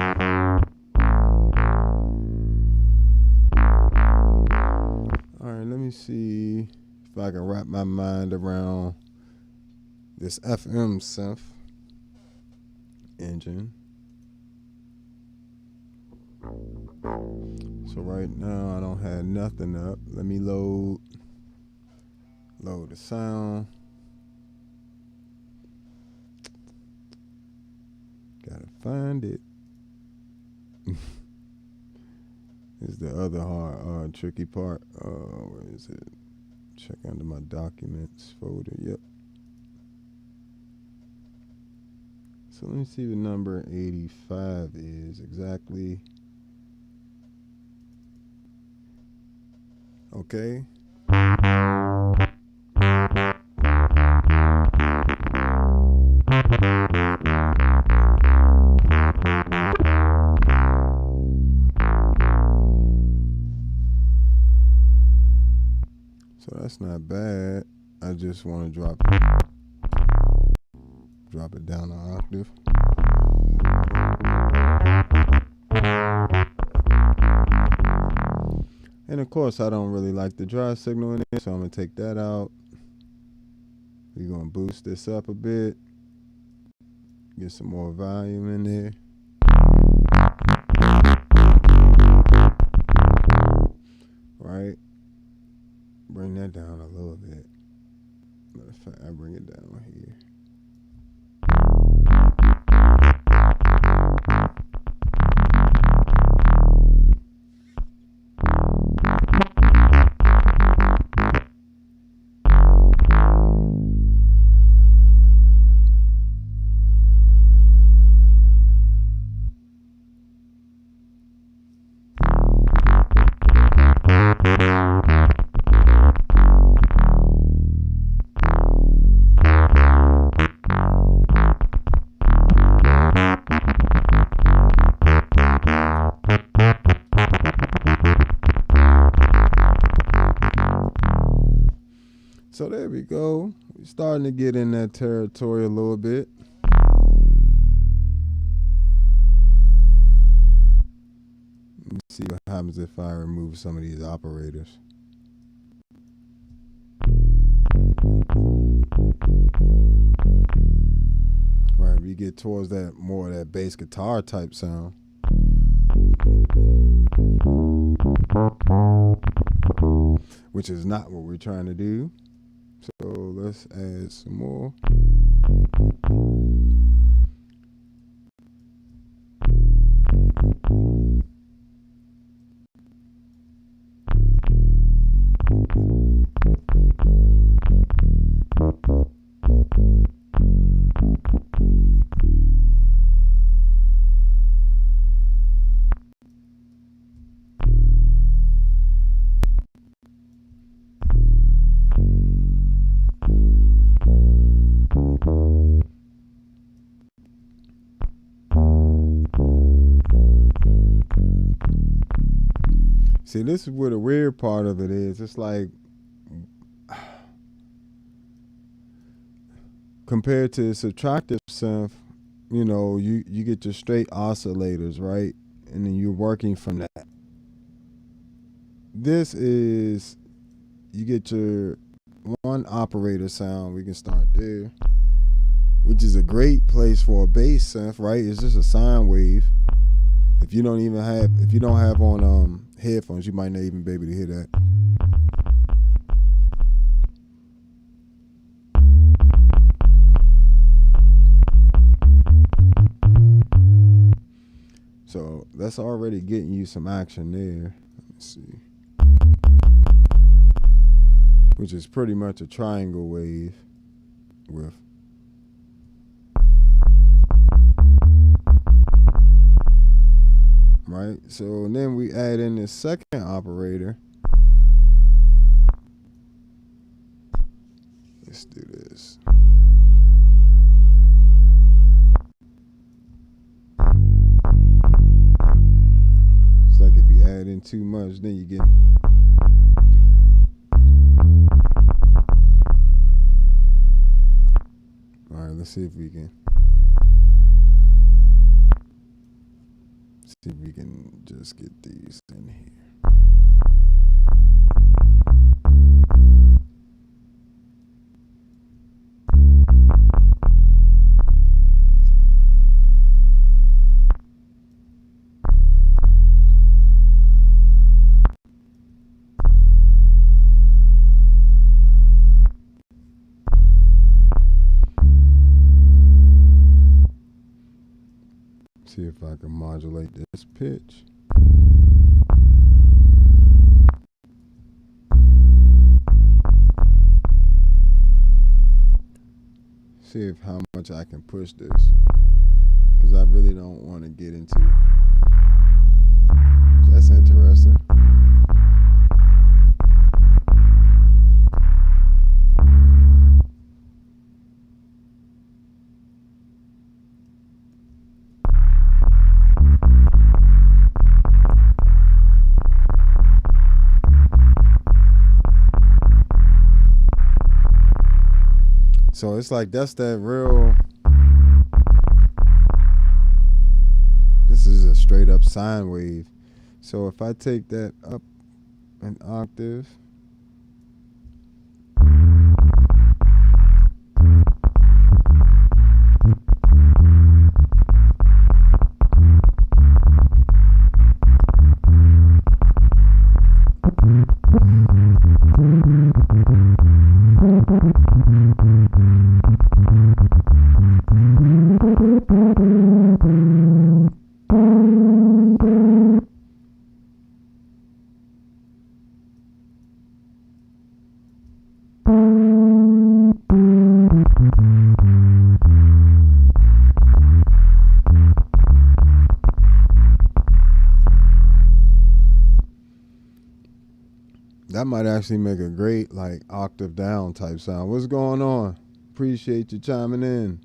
right, let me see if I can wrap my mind around this FM synth engine. So right now I don't have nothing up. Let me load Load the sound. Gotta find it. Is the other hard, tricky part. Where is it? Check under my documents folder. Yep. So let me see what number 85 is exactly. Okay. So that's not bad. I just want to drop it down an octave. And of course, I don't really like the dry signal in it, so I'm going to take that out. We're going to boost this up a bit. Get some more volume in there. Right? Bring that down a little bit. Matter of fact, I bring it down here. So there we go. We're starting to get in that territory a little bit. Let me see what happens if I remove some of these operators. Right, we get towards that more of that bass guitar type sound. Which is not what we're trying to do. So let's add some more. See, this is where the weird part of it is. It's like, compared to subtractive synth, you know, you get your straight oscillators, right? And then you're working from that. This is, you get your one operator sound. We can start there, which is a great place for a bass synth, right? It's just a sine wave. If you don't have on headphones, you might not even be able to hear that. So that's already getting you some action there. Let me see. Which is pretty much a triangle wave with right? So then we add in this second operator. Let's do this. It's like if you add in too much, then you get. All right, let's see if we can. See if we can just get these in here. See if I can modulate this pitch. See if how much I can push this, because I really don't want to get into. That's interesting. So it's like that's that real. This is a straight up sine wave. So if I take that up an octave, that might actually make a great like octave down type sound. What's going on? Appreciate you chiming in.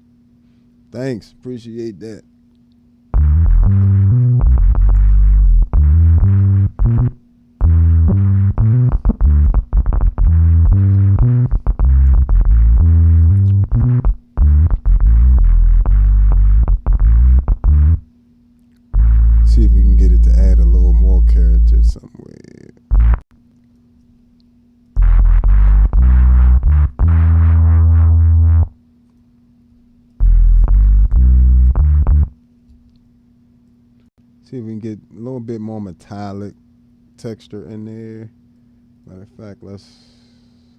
Thanks. Appreciate that. See if we can get it to add a little more character somewhere. See if we can get a little bit more metallic texture in there. Matter of fact, let's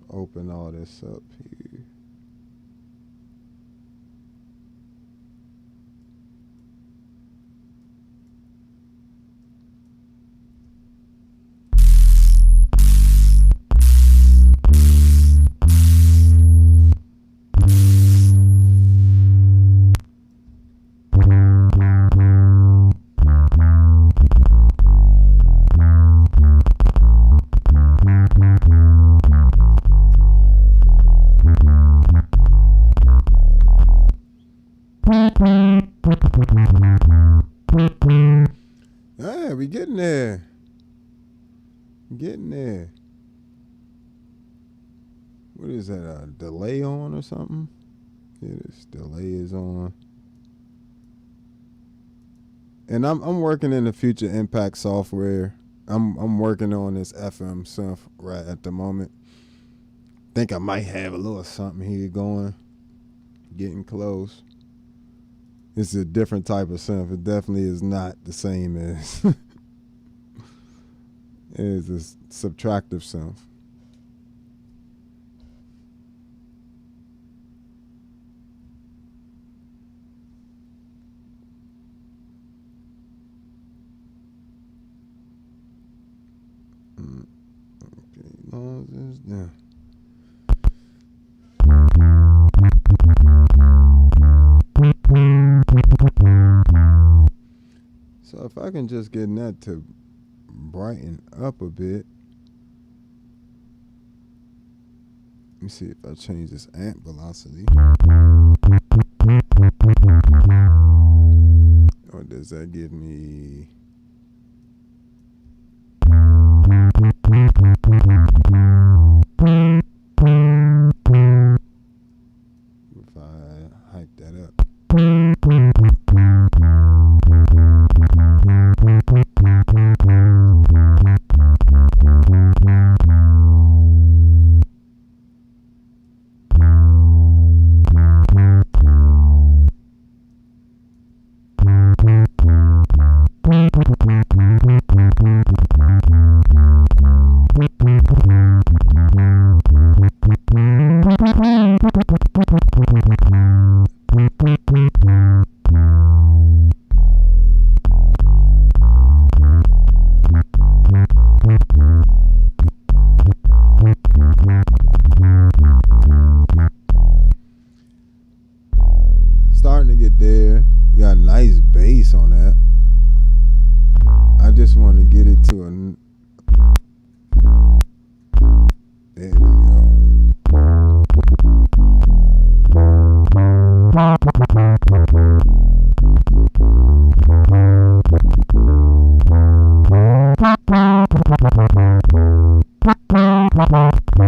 open all this up here. Yeah, we getting there. Getting there. What is that? A delay on or something? Yeah, this delay is on. And I'm working in the Future Impact software. I'm working on this FM synth right at the moment. Think I might have a little something here going. Getting close. It's a different type of synth. It definitely is not the same as it is a subtractive synth. Okay, long as it's down. So if I can just get that to brighten up a bit. Let me see if I change this amp velocity. Or does that give me... if I hype that up.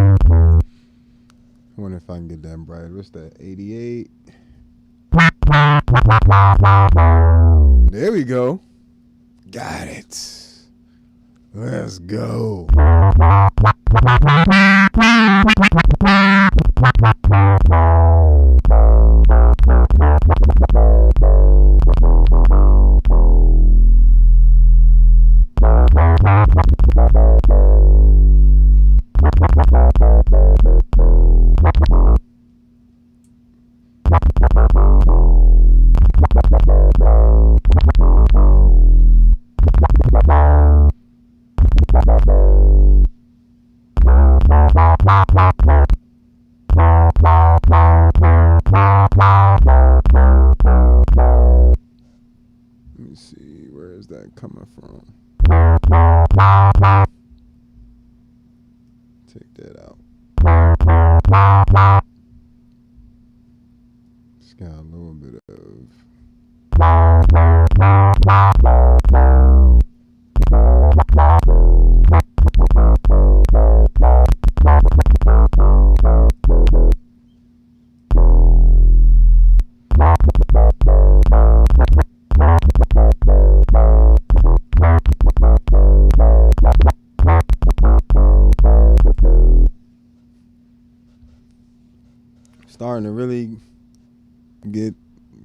I wonder if I can get that bright. What's that? 88. There we go. Got it. Let's go. Let me see, where is that coming from? Take that out. It's got a little bit of. Starting to really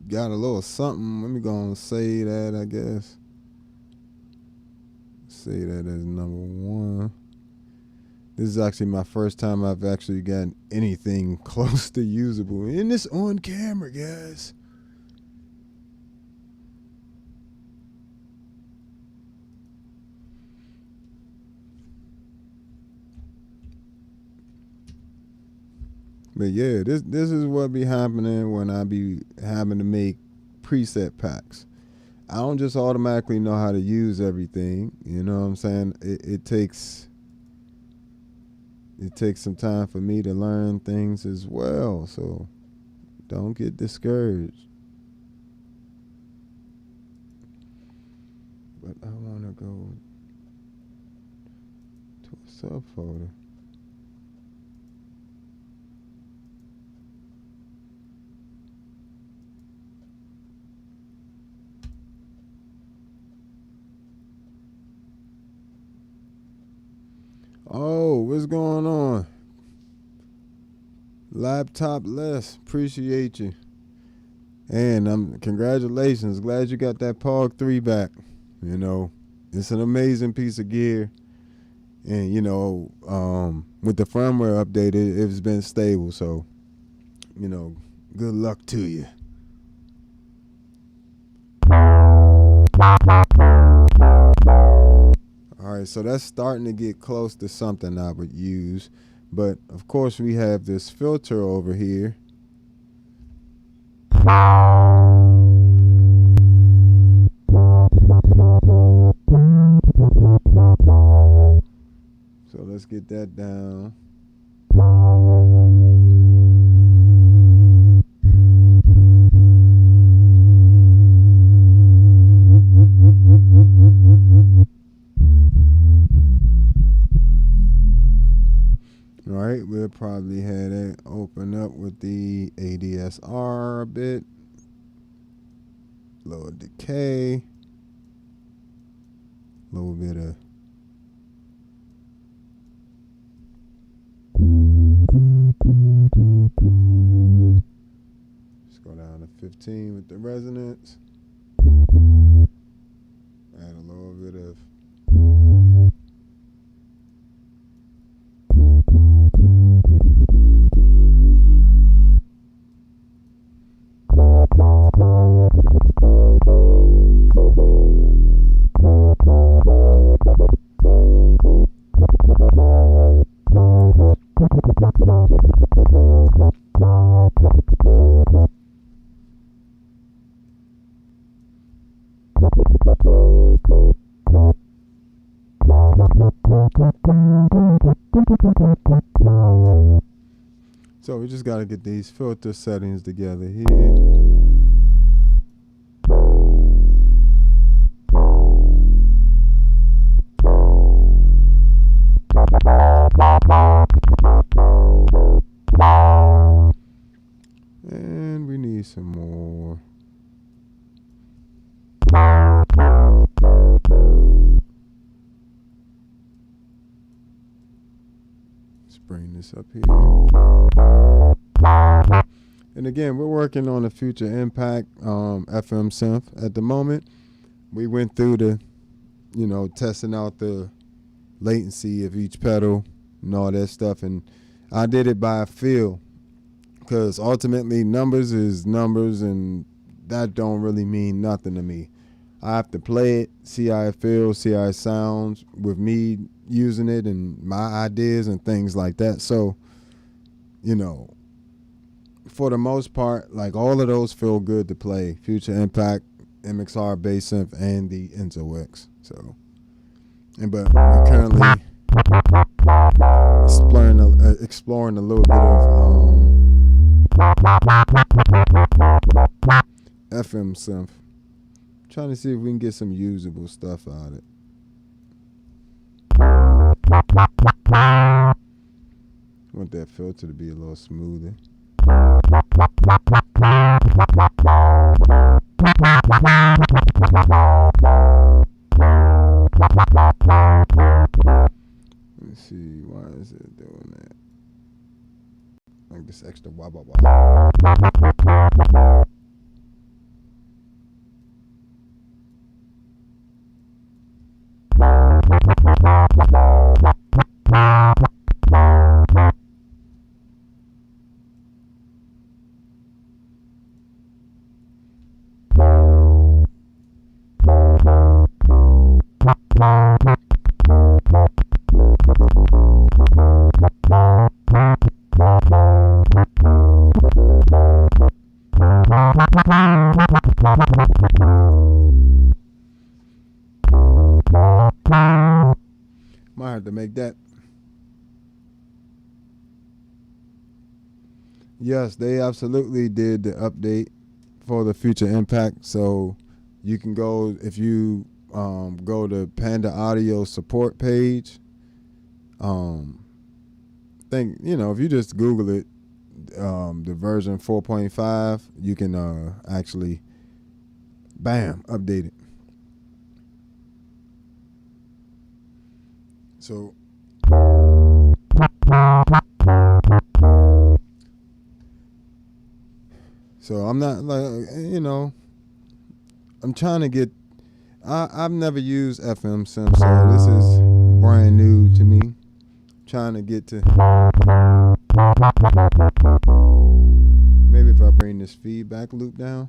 got a little something. Let me go and say that, I guess. Say that as number one. This is actually my first time I've actually gotten anything close to usable. And it's on camera, guys. But yeah, this is what be happening when I be having to make preset packs. I don't just automatically know how to use everything. You know what I'm saying? It takes some time for me to learn things as well. So don't get discouraged. But I want to go to a subfolder. Oh, what's going on? Laptop less. Appreciate you. And congratulations. Glad you got that POG 3 back. You know, it's an amazing piece of gear. And, you know, with the firmware update, it's been stable. So, you know, good luck to you. All right, so that's starting to get close to something I would use. But, of course, we have this filter over here. So let's get that down. All right, we'll probably have that open up with the ADSR a bit. Low decay. A little bit of let's go down to 15 with the resonance. Add a little bit of so we just got to get these filter settings together here. Let's bring this up here. And again, we're working on a Future Impact FM synth at the moment. We went through the, testing out the latency of each pedal and all that stuff. And I did it by feel, because ultimately numbers is numbers, and that don't really mean nothing to me. I have to play it, see how it feels, see how it sounds with me using it and my ideas and things like that. So, for the most part, like, all of those feel good to play. Future Impact, MXR Bass Synth, and the Enzo X. So, but we're currently exploring a little bit of FM synth. Trying to see if we can get some usable stuff out of it. I want that filter to be a little smoother. Let's see, why is it doing that? Like this extra wah wah wah. Might have to make that. Yes, they absolutely did the update for the Future Impact. So you can go, if you go to Panda Audio support page. If you just Google it, the version 4.5, you can actually, bam, update it. So I'm not I'm trying to get, I've never used FM synth, so this is brand new to me. Trying to get to, maybe if I bring this feedback loop down,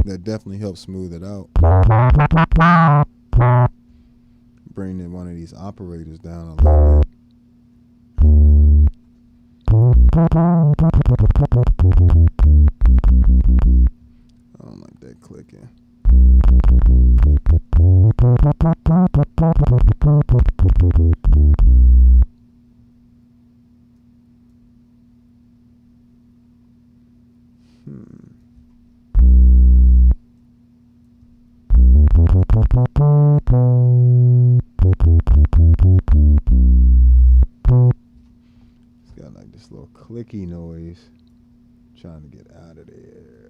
that definitely helps smooth it out. Bring in one of these operators down a little bit. I don't like that clicking. It's got like this little clicky noise. Trying to get out of there.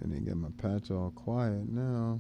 And then get my patch all quiet now.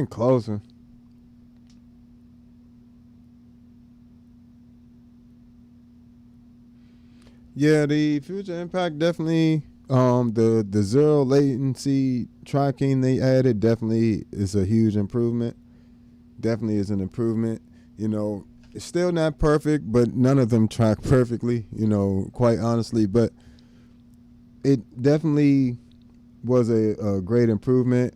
closer. Yeah, the Future Impact definitely. The zero latency tracking they added definitely is a huge improvement. Definitely is an improvement. It's still not perfect, but none of them track perfectly. Quite honestly, but it definitely was a great improvement.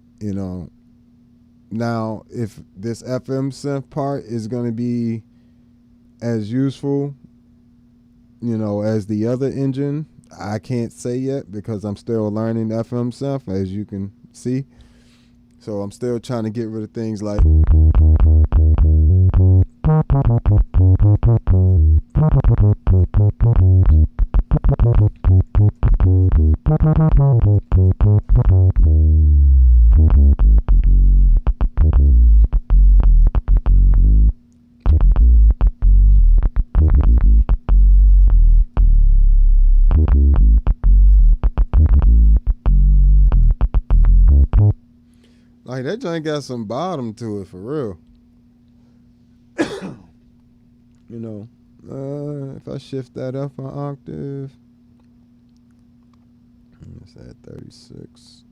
Now if this FM synth part is going to be as useful, as the other engine, I can't say yet because I'm still learning FM synth, as you can see. So I'm still trying to get rid of things like that joint got some bottom to it for real. If I shift that up an octave, let's add 36.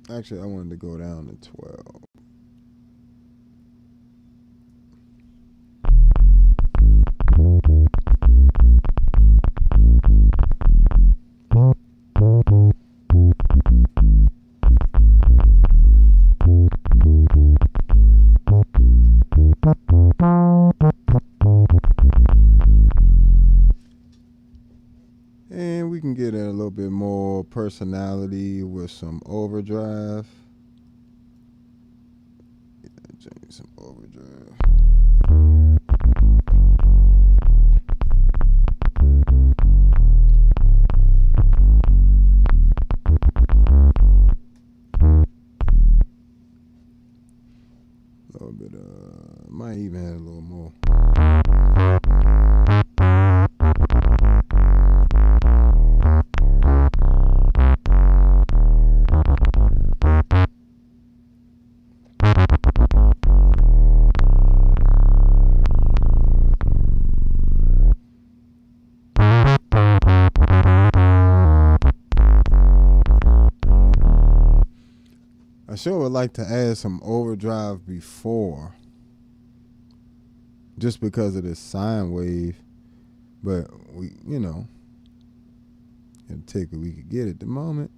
Actually, I wanted to go down to 12. And we can get in a little bit more personality with some overdrive. Some overdrive. A little bit might even add a little more. I sure would like to add some overdrive before, just because of this sine wave, but it'll take what we could get at the moment.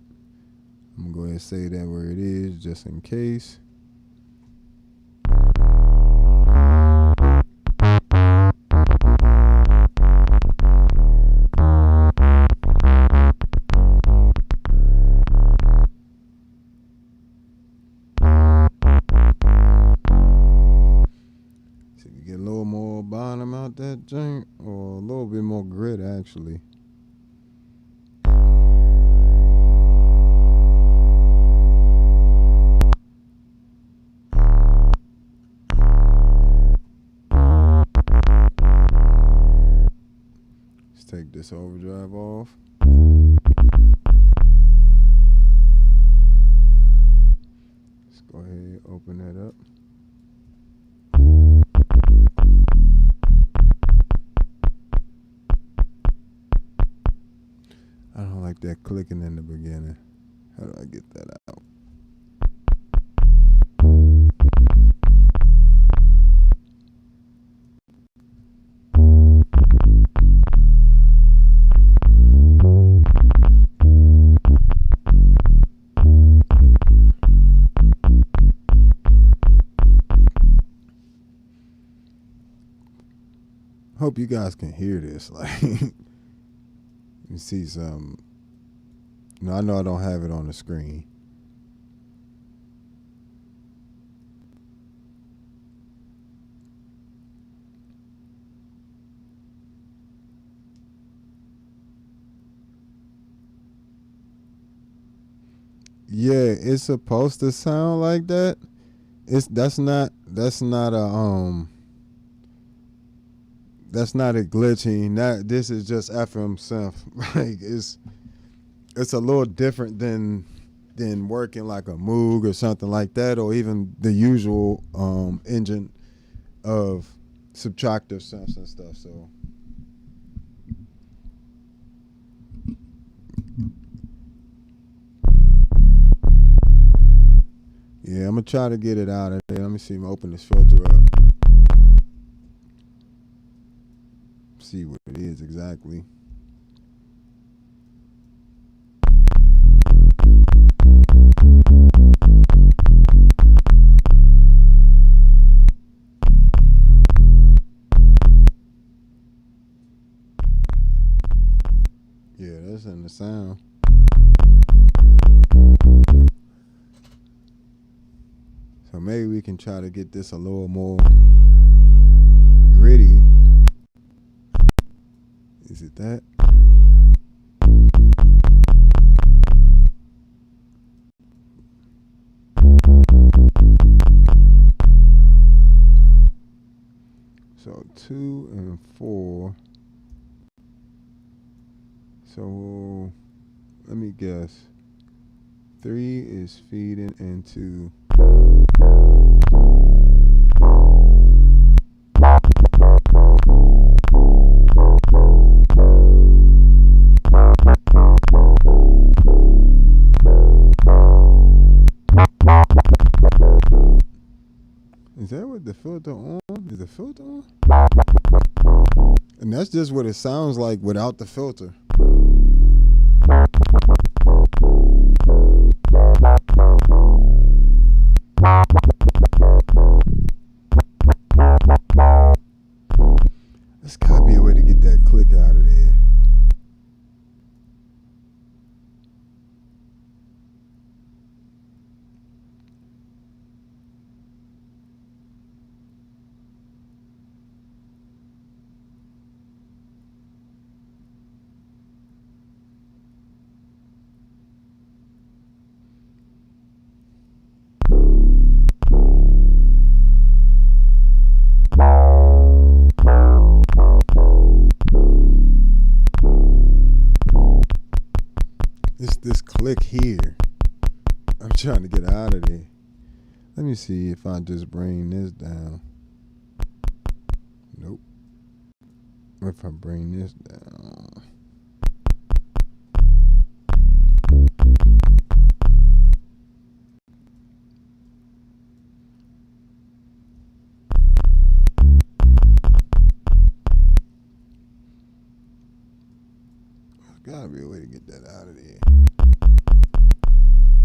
I'm gonna go ahead and say that where it is, just in case. That joint, or a little bit more grit actually. Let's take this overdrive off. Let's go ahead, open that up. I don't like that clicking in the beginning. How do I get that out? Hope you guys can hear this. You see some. I know I don't have it on the screen. Yeah, it's supposed to sound like that. That's not That's not it glitching. This is just FM synth. Like it's a little different than working like a Moog or something like that, or even the usual engine of subtractive synths and stuff. So yeah, I'm gonna try to get it out of there. Let me see. I'm gonna open this filter up. See what it is exactly. Yeah, that's in the sound. So maybe we can try to get this a little more gritty. Is it that? So 2 and 4. So let me guess. 3 is feeding into Is that with the filter on? Is the filter on? And that's just what it sounds like without the filter. There's gotta be a way to get that click out of there. It's this click here. I'm trying to get out of there. Let me see if I just bring this down. Nope. If I bring this down. There's gotta be a way to get that out of there.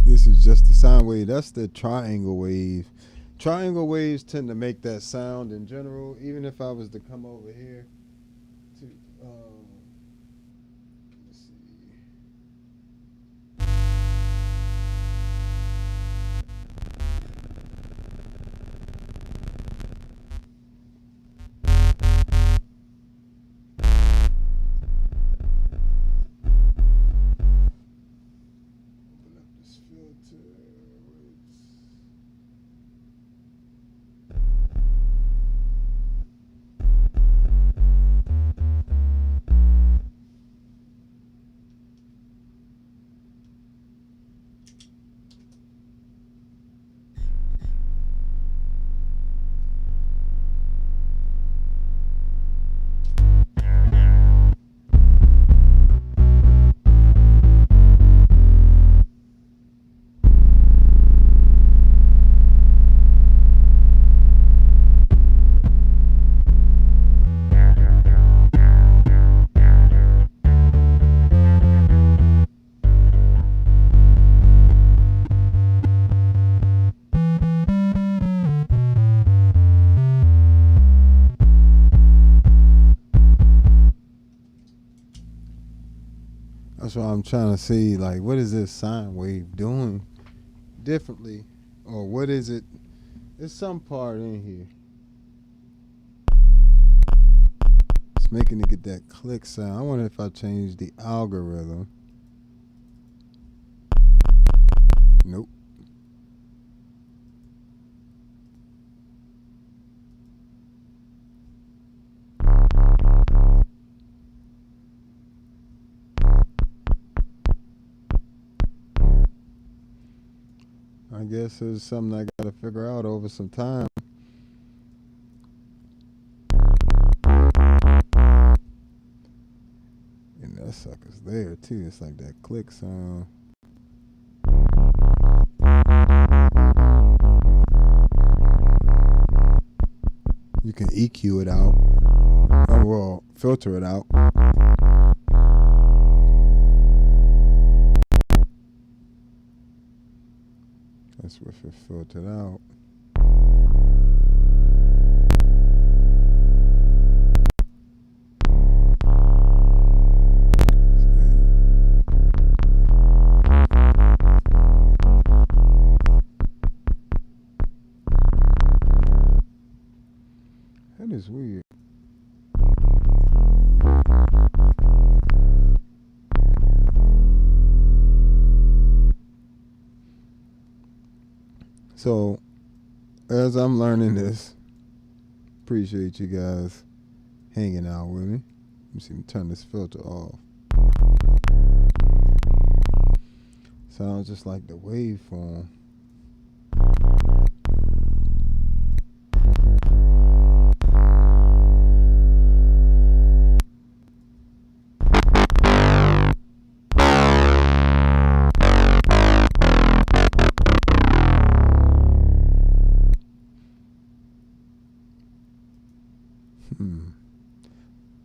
This is just the sound wave. That's the triangle wave. Triangle waves tend to make that sound in general. Even if I was to come over here to, let's see. Open up this filter. That's what I'm trying to see. Like, what is this sine wave doing differently? Or what is it? There's some part in here. It's making it get that click sound. I wonder if I change the algorithm. Nope. guess it's something I got to figure out over some time. And that sucker's there too. It's like that click sound. You can EQ it out. Oh, well, filter it out. That's with it filtered out. That is weird. So, as I'm learning this, appreciate you guys hanging out with me. Let me see, turn this filter off. Sounds just like the waveform.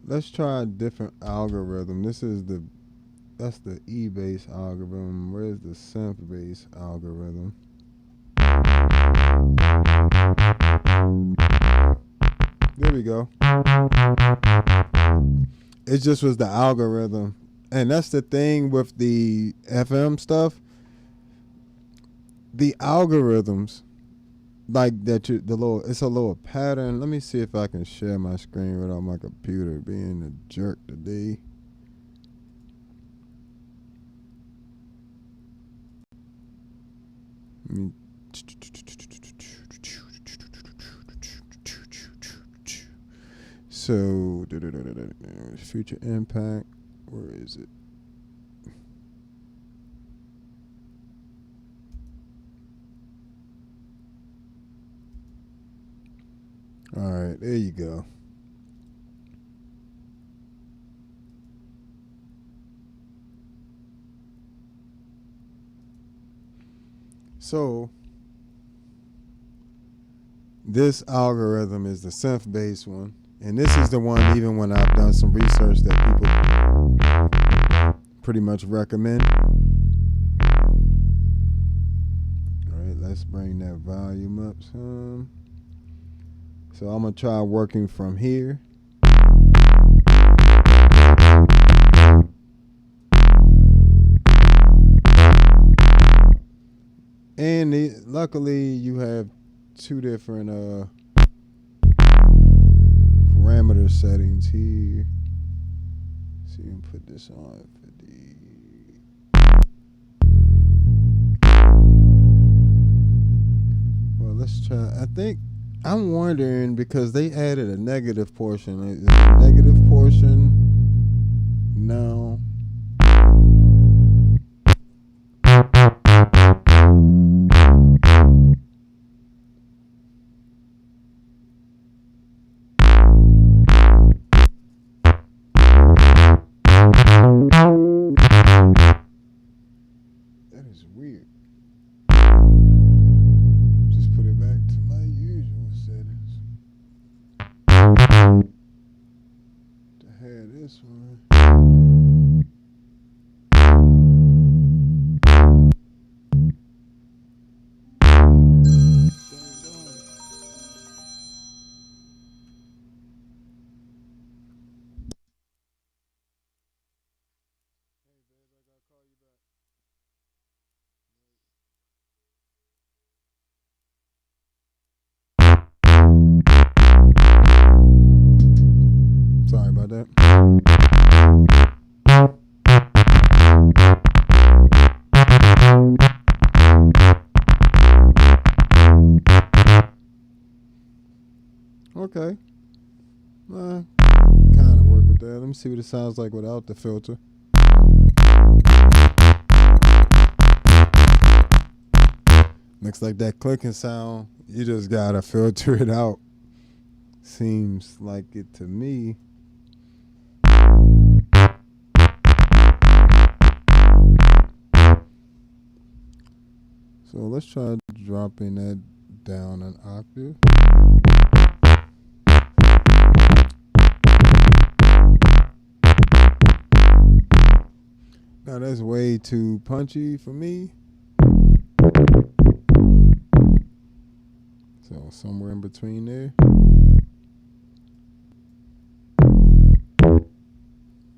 Let's try a different algorithm. That's the E-bass algorithm. Where's the synth bass algorithm? There we go. It just was the algorithm. And that's the thing with the FM stuff. The algorithms, like that, it's a little pattern. Let me see if I can share my screen without my computer being a jerk today. So, future impact, where is it? All right, there you go. So, this algorithm is the synth bass one. And this is the one, even when I've done some research, that people pretty much recommend. All right, let's bring that volume up some. So I'm going to try working from here. And luckily you have two different parameter settings here. So you can put this on for the... Well, let's try. I think I'm wondering, because they added a negative portion. Is the negative portion now? That is weird. Just put it back to my usual settings. To have this one. Sorry about that. Okay. Kind of work with that. Let me see what it sounds like without the filter. Looks like that clicking sound, you just gotta filter it out. Seems like it to me. So let's try dropping that down an octave. Now that's way too punchy for me. So somewhere in between there.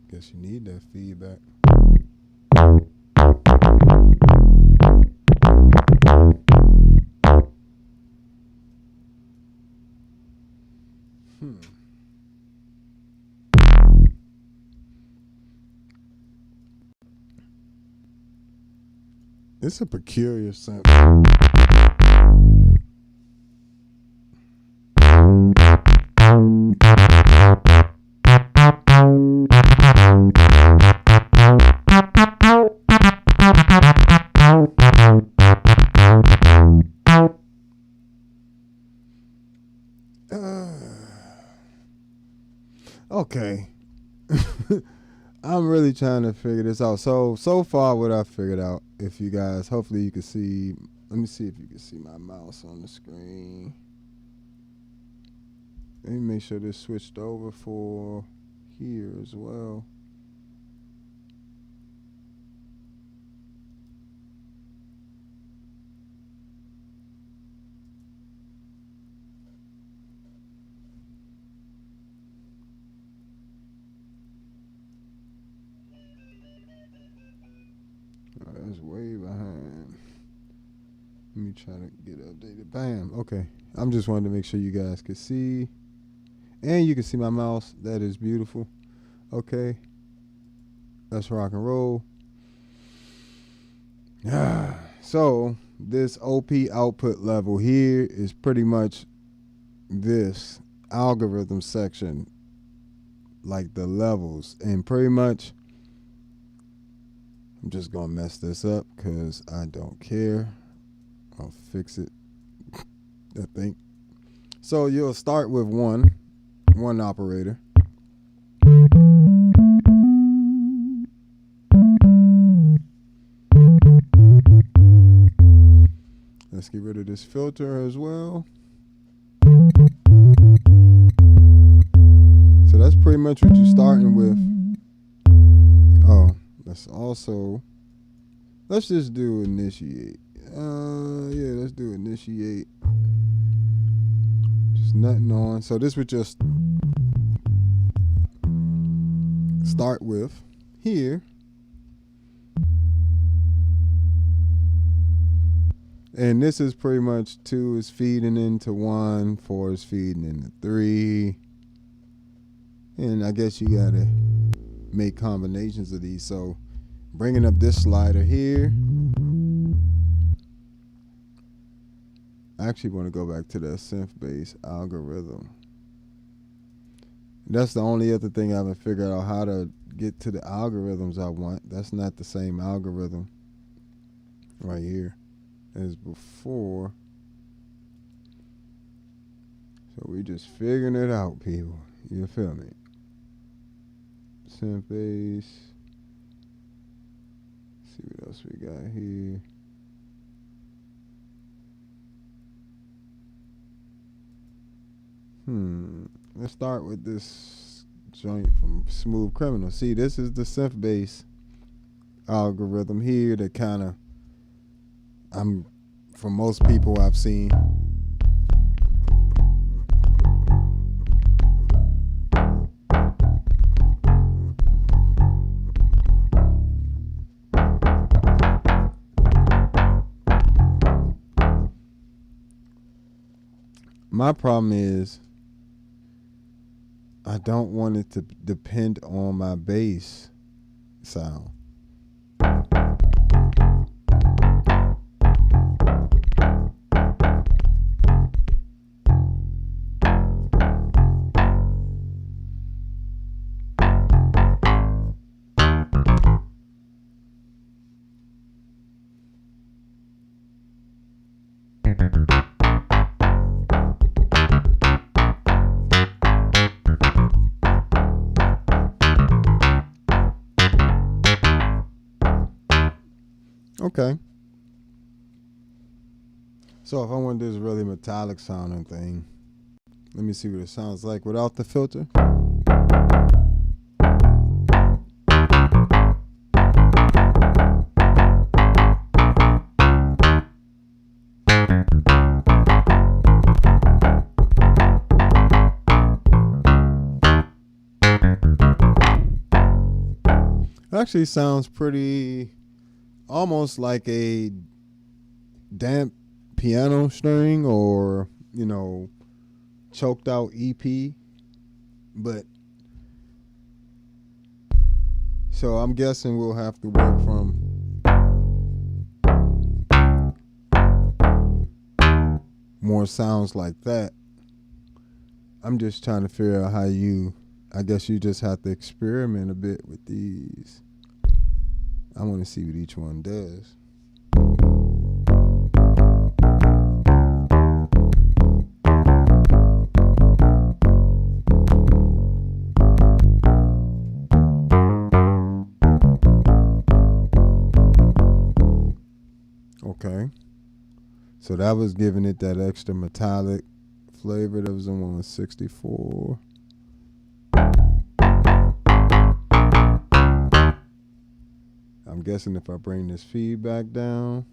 Guess you need that feedback. It's a peculiar sound. Okay. I'm really trying to figure this out. So far what I figured out, if you guys, hopefully you can see, let me see if you can see my mouse on the screen. Let me make sure this switched over for here as well. Oh, that's way behind. Let me try to get updated. Bam. Okay. I'm just wanting to make sure you guys can see. And you can see my mouse. That is beautiful. Okay. Let's rock and roll. So this OP output level here is pretty much this algorithm section, like the levels. And pretty much, I'm just going to mess this up because I don't care. I'll fix it, I think. So you'll start with one operator. Let's get rid of this filter as well. So that's pretty much what you're starting with. Oh, let's just do initiate. Yeah, let's do initiate. Just nothing on. So this would just start with here. And this is pretty much 2 is feeding into 1, 4 is feeding into 3. And I guess you gotta make combinations of these. So bringing up this slider here. I actually want to go back to that synth bass algorithm. That's the only other thing I haven't figured out, how to get to the algorithms I want. That's not the same algorithm right here as before. So we just figuring it out, people. You feel me? Synth bass. See what else we got here. Let's start with this joint from Smooth Criminal. See, this is the synth bass algorithm here that kind of, for most people I've seen. My problem is I don't want it to depend on my bass sound. Okay. So if I want this really metallic sounding thing, let me see what it sounds like without the filter. It actually sounds pretty, almost like a damp piano string or, you know, choked out EP. But so I'm guessing we'll have to work from more sounds like that. I'm just trying to figure out how you, I guess you just have to experiment a bit with these. I want to see what each one does. Okay. So that was giving it that extra metallic flavor. That was on 164. I'm guessing if I bring this feedback down,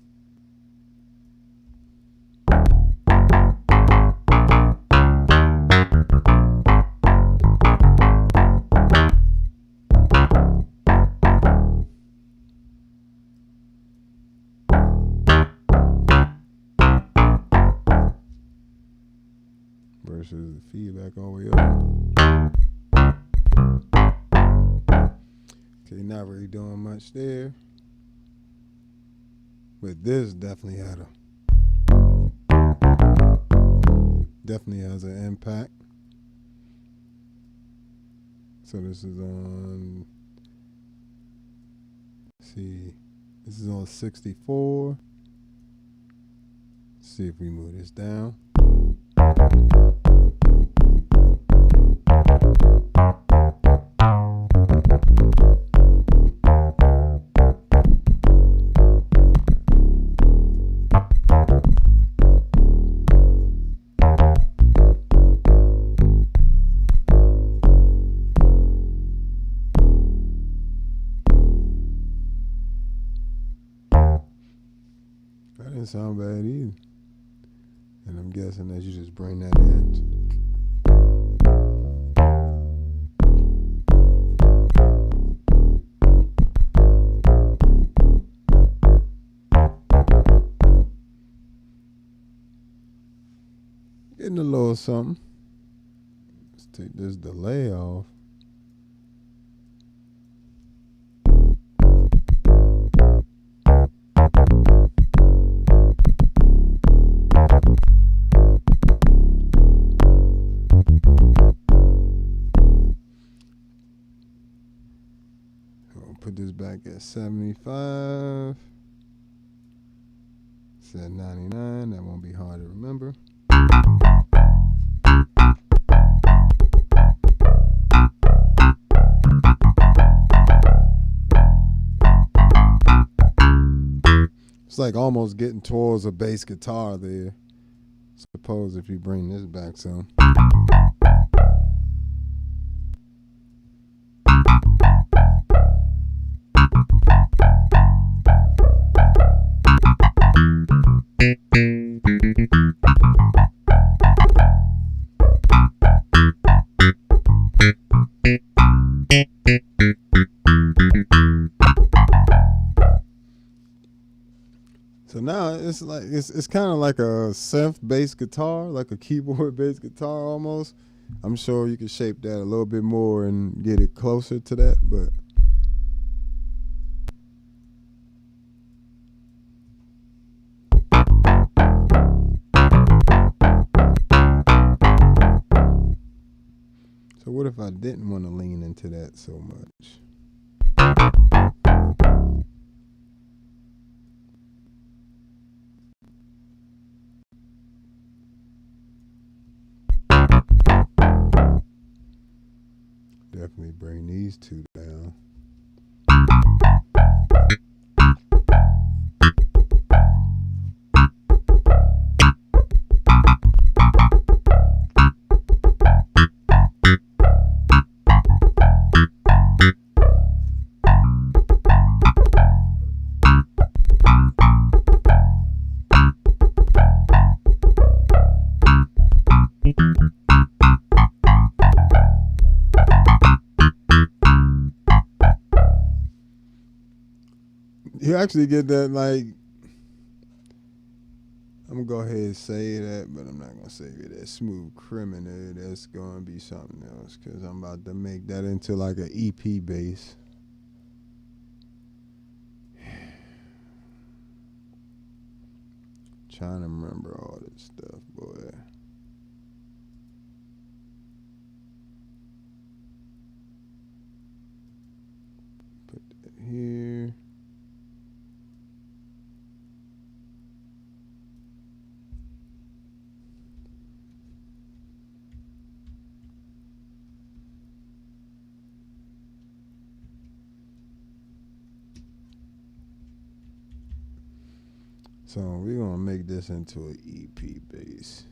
versus the feedback all the way up. Okay, not really doing much there. But this definitely has an impact. So this is on, see, this is on 64. Let's see if we move this down. That didn't sound bad either. And I'm guessing that you just bring that in. Getting a little something. Let's take this delay off. Put this back at 75. Said 99. That won't be hard to remember. It's like almost getting towards a bass guitar there. Suppose if you bring this back some. So now it's like it's kind of like a synth bass guitar, like a keyboard bass guitar almost. I'm sure you can shape that a little bit more and get it closer to that, but so what if I didn't want to lean into that so much? Definitely bring these two down. You actually get that, like, I'm gonna go ahead and say that, but I'm not gonna say it. That smooth criminal, that's gonna be something else, because I'm about to make that into like an EP bass. Trying to remember all this stuff, boy. Put that here. So we're gonna make this into an EP bass.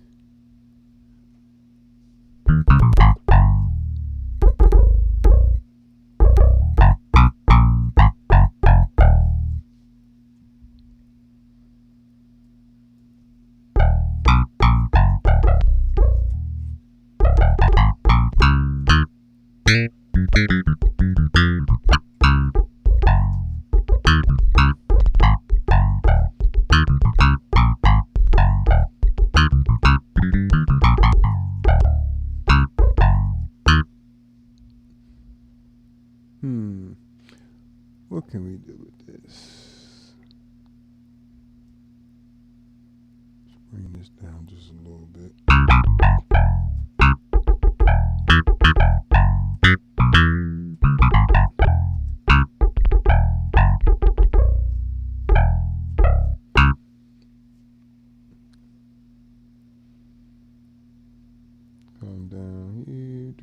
What can we do with this? Let's bring this down just a little bit. Come down here.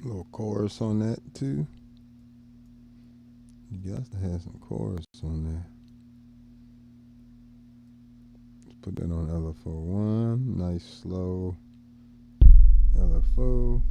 Little chorus on that too. You got to have some chorus on there. Let's put that on LFO 1. Nice slow LFO.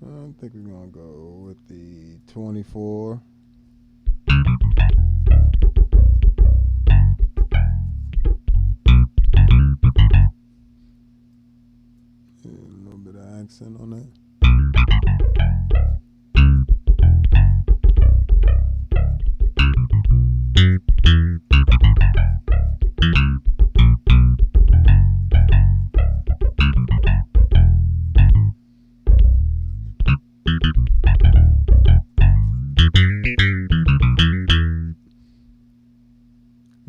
I think we're gonna go with the 24. A little bit of accent on that.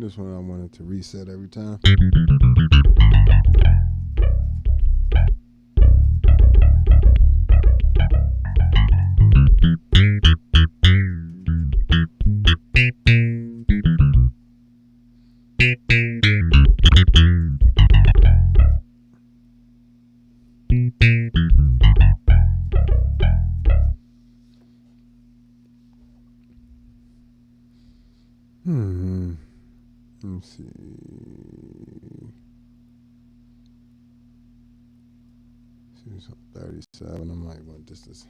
This one I wanted to reset every time. Let me see. She's 37. I might want this.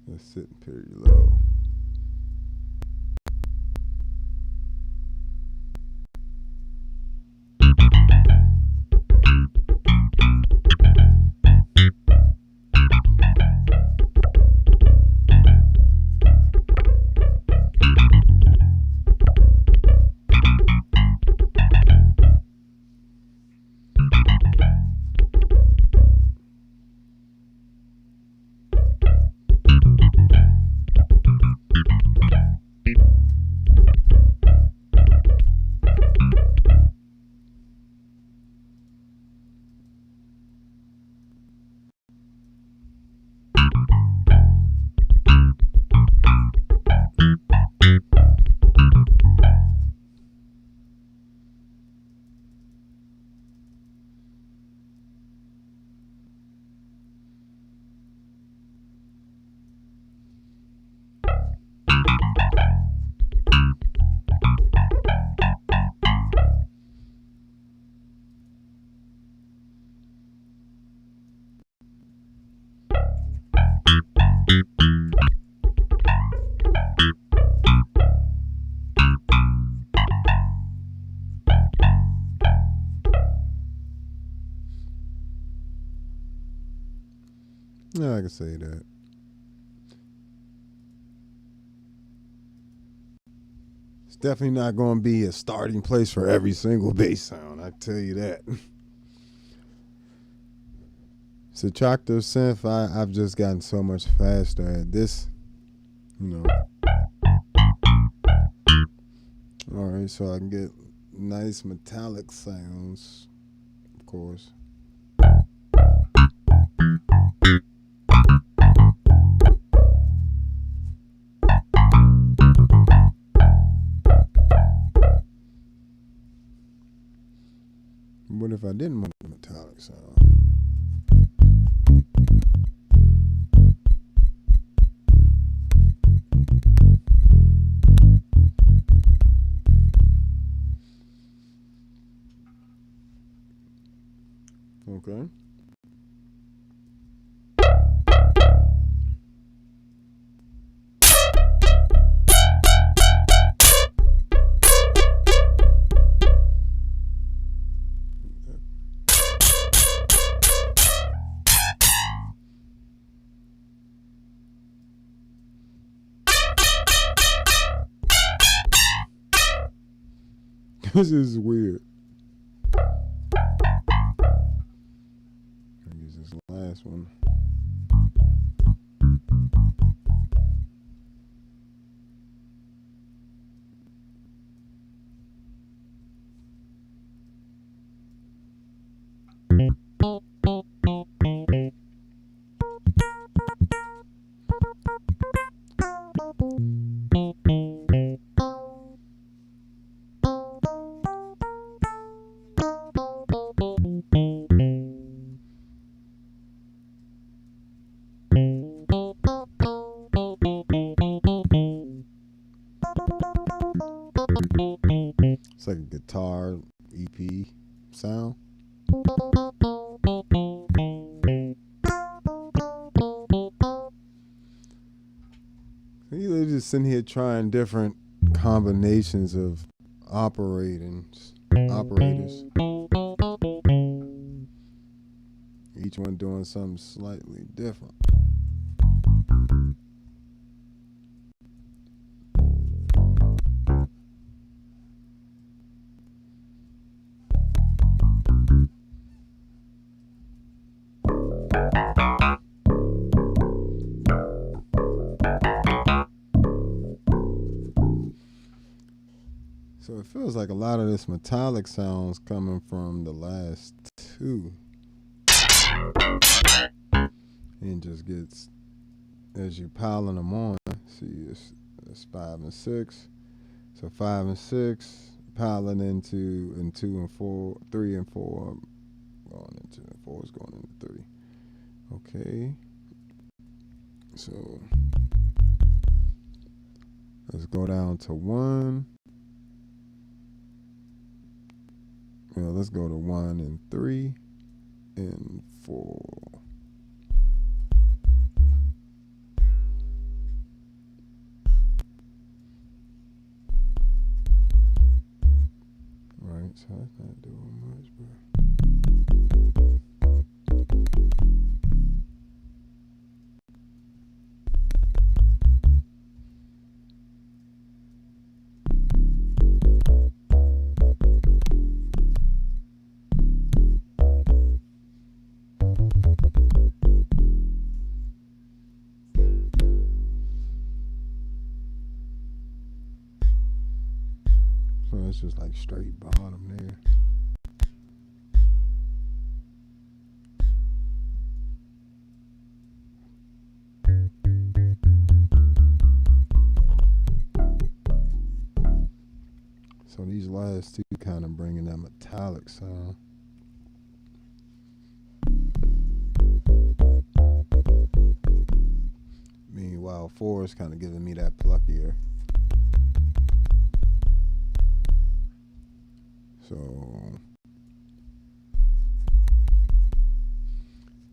That's sitting pretty low. Yeah, I can say that. It's definitely not going to be a starting place for every single bass sound. I tell you that. Subtractive synth, I've just gotten so much faster at this, you know. All right, so I can get nice metallic sounds, of course. What if I didn't want the metallic sound? Okay. This is weird. I'll use this last one. It's like a guitar EP sound. sitting here trying different combinations of operators. Each one doing something slightly different. So it feels like a lot of this metallic sounds coming from the last two. And just gets, as you piling them on, see it's 5 and 6. So 5 and 6 piling into and 2 and 4, 3 and 4 going into 4 is going into 3. Okay. So let's go down to 1. Well, let's go to 1 and 3 and 4. Right, so that's not doing much, but so it's just like straight bottom there. So these last two kind of bringing that metallic sound. Meanwhile, 4 is kind of giving me that pluckier.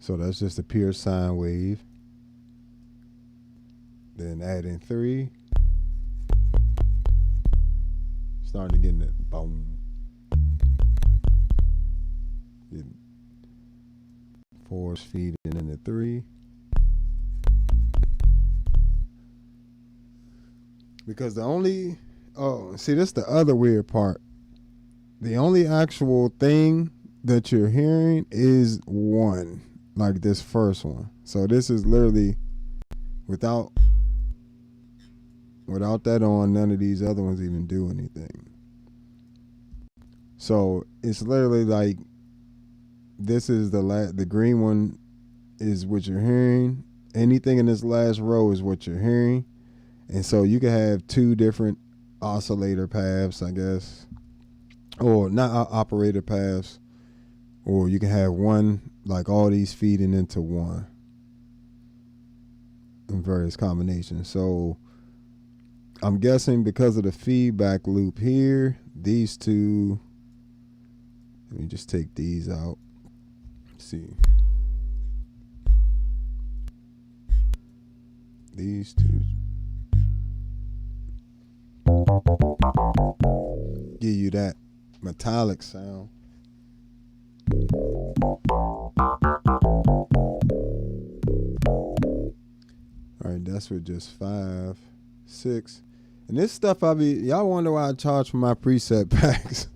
So that's just a pure sine wave. Then adding 3. Starting to get that boom. Getting 4 is feeding into 3. Because the only, see, this is the other weird part. The only actual thing that you're hearing is 1, like this first one. So this is literally without that on, none of these other ones even do anything. So it's literally like this is the green one is what you're hearing. Anything in this last row is what you're hearing. And so you can have 2 different oscillator paths, I guess. Or not operator paths. Or you can have one, like all these feeding into 1 in various combinations. So I'm guessing because of the feedback loop here, these 2, let me just take these out. Let's see. These 2 give you that metallic sound. All right, that's with just 5, 6. And this stuff y'all wonder why I charge for my preset packs.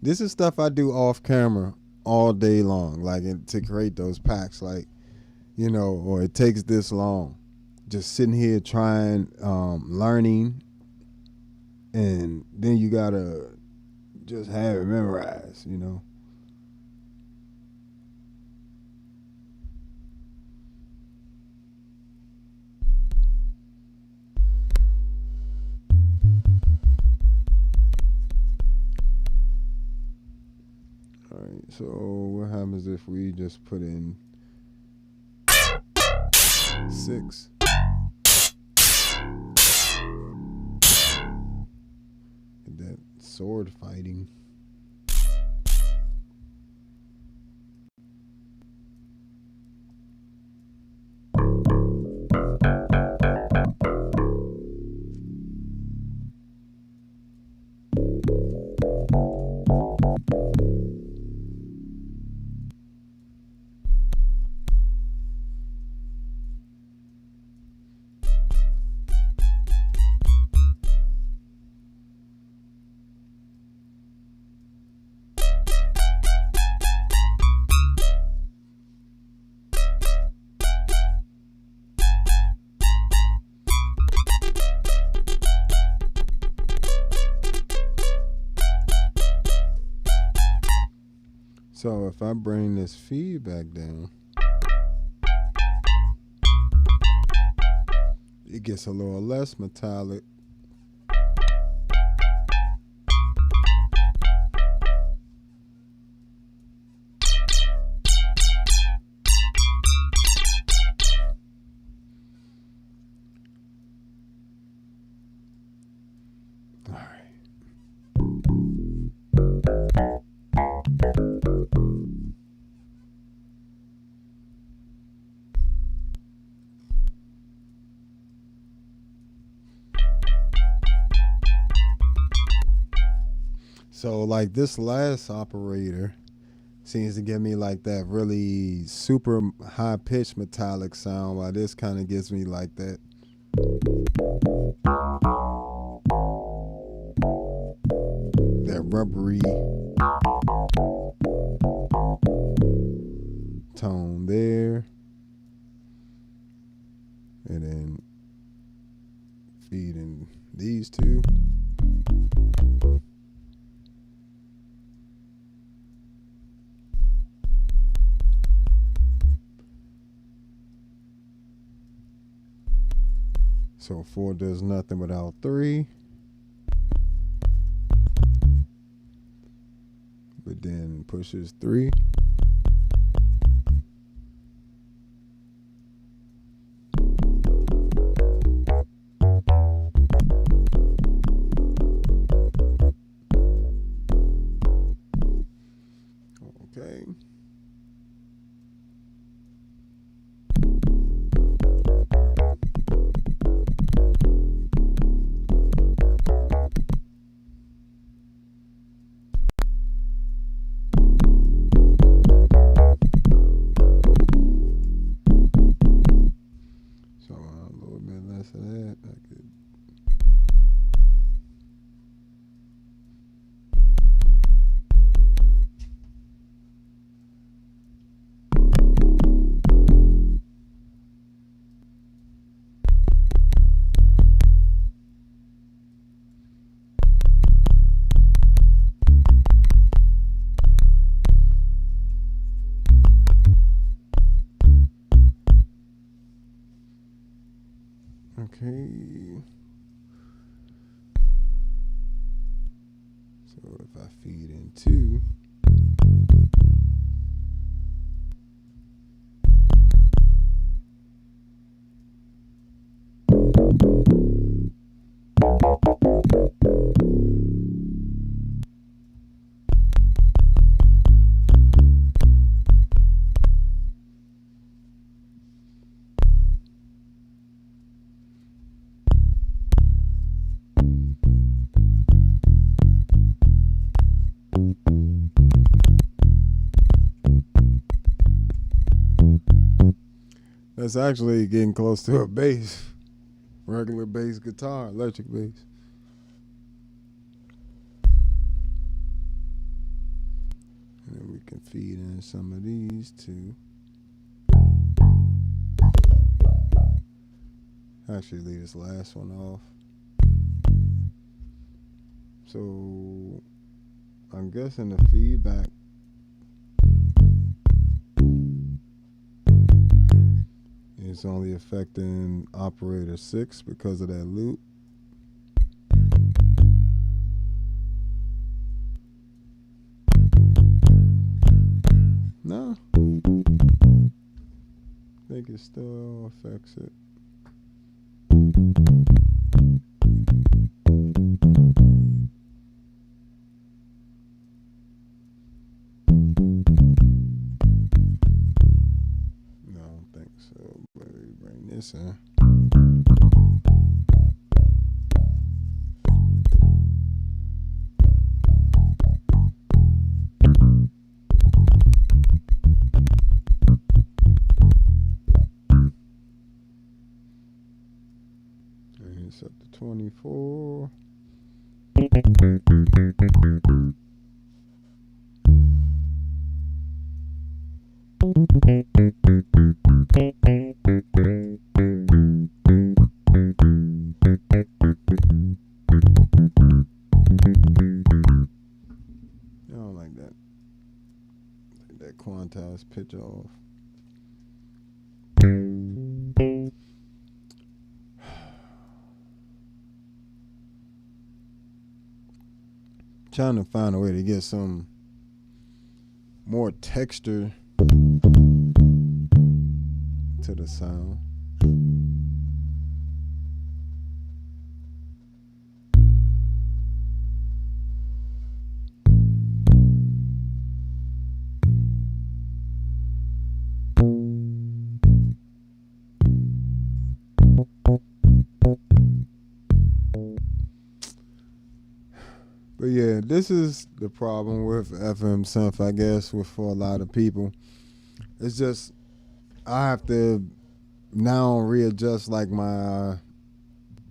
This is stuff I do off camera all day long, like to create those packs, like, you know, or it takes this long. Just sitting here trying, learning, and then you gotta just have it memorized, you know. All right, so what happens if we just put in 6? Get that sword fighting. So if I bring this feedback down, it gets a little less metallic. All right. So like this last operator seems to give me like that really super high pitched metallic sound, while this kind of gives me like that rubbery tone there. And then feeding these two. So 4 does nothing without 3. But then pushes 3. Okay. So a little bit less of that. I could. Okay. So if I feed in 2. That's actually getting close to a bass. Regular bass guitar, electric bass. And then we can feed in some of these too. Actually leave this last one off. So I'm guessing the feedback is only affecting operator 6 because of that loop. No, I think it still affects it. No, I don't think so. But we bring this in. And it's up to 24. I don't like that. last pitch off. Trying to find a way to get some more texture to the sound. But yeah, this is the problem with FM synth, I guess, for a lot of people. It's just I have to now readjust like my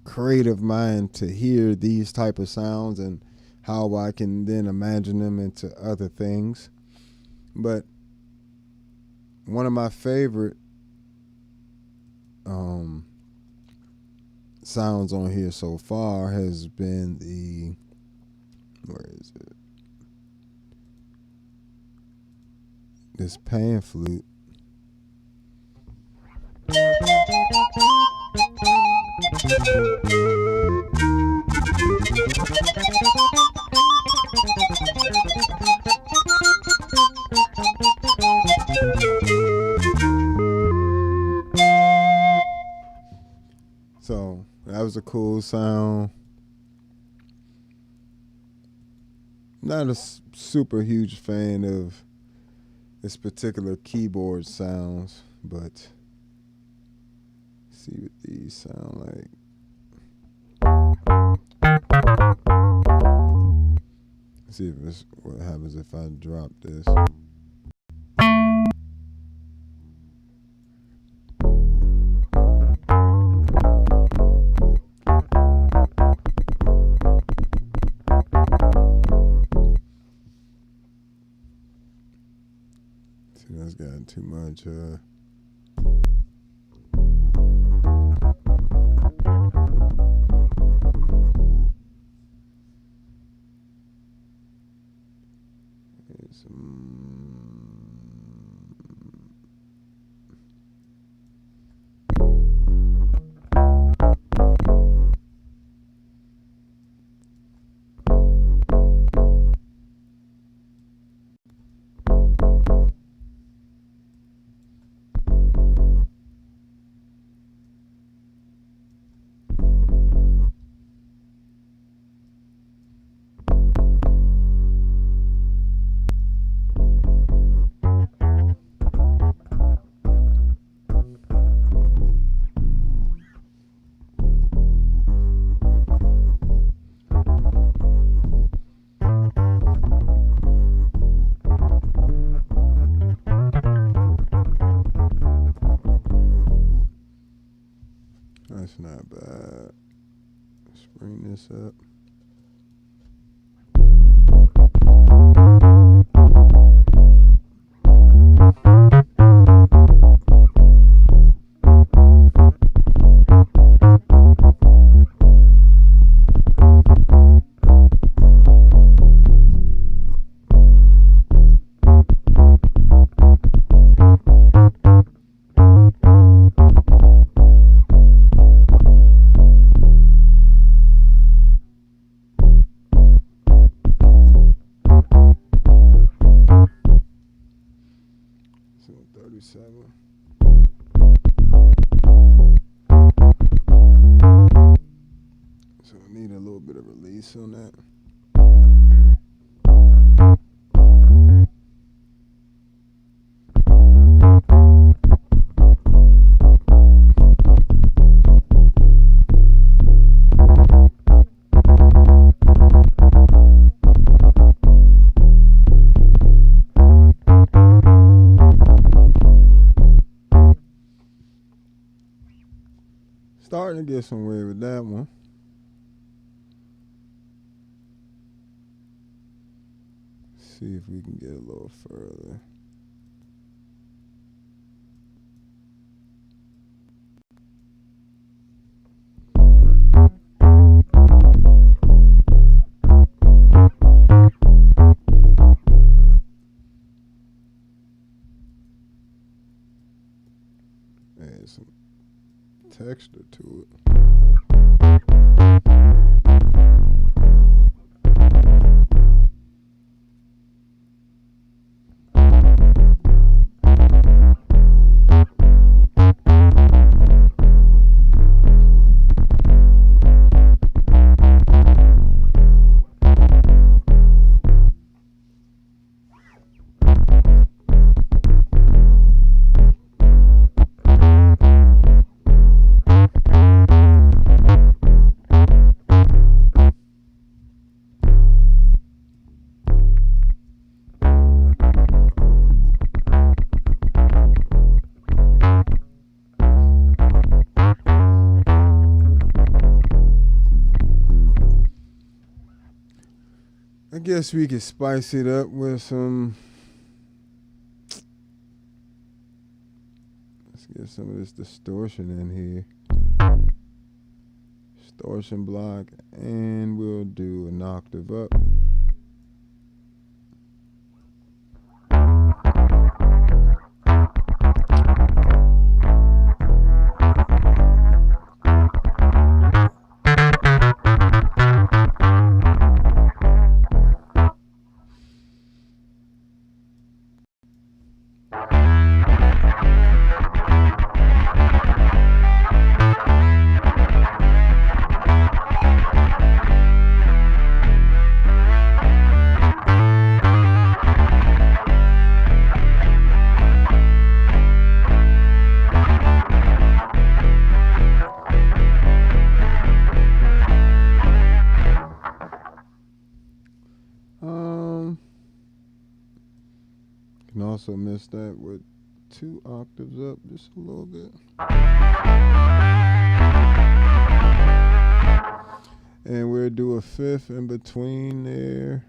creative mind to hear these type of sounds and how I can then imagine them into other things. But one of my favorite sounds on here so far has been the, where is it? This pan flute. So that was a cool sound. Not a super huge fan of this particular keyboard sounds, but see what these sound like. See if this, what happens if I drop this. See, that's got too much. That's not bad. Let's bring this up. So 37. So I need a little bit of release on that. Starting to get somewhere with that one. See if we can get a little further. Add some texture to it. I guess we could spice it up with some. Let's get some of this distortion in here. Distortion block, and we'll do an octave up. Can also miss that with 2 octaves up just a little bit. And we'll do a 5th in between there.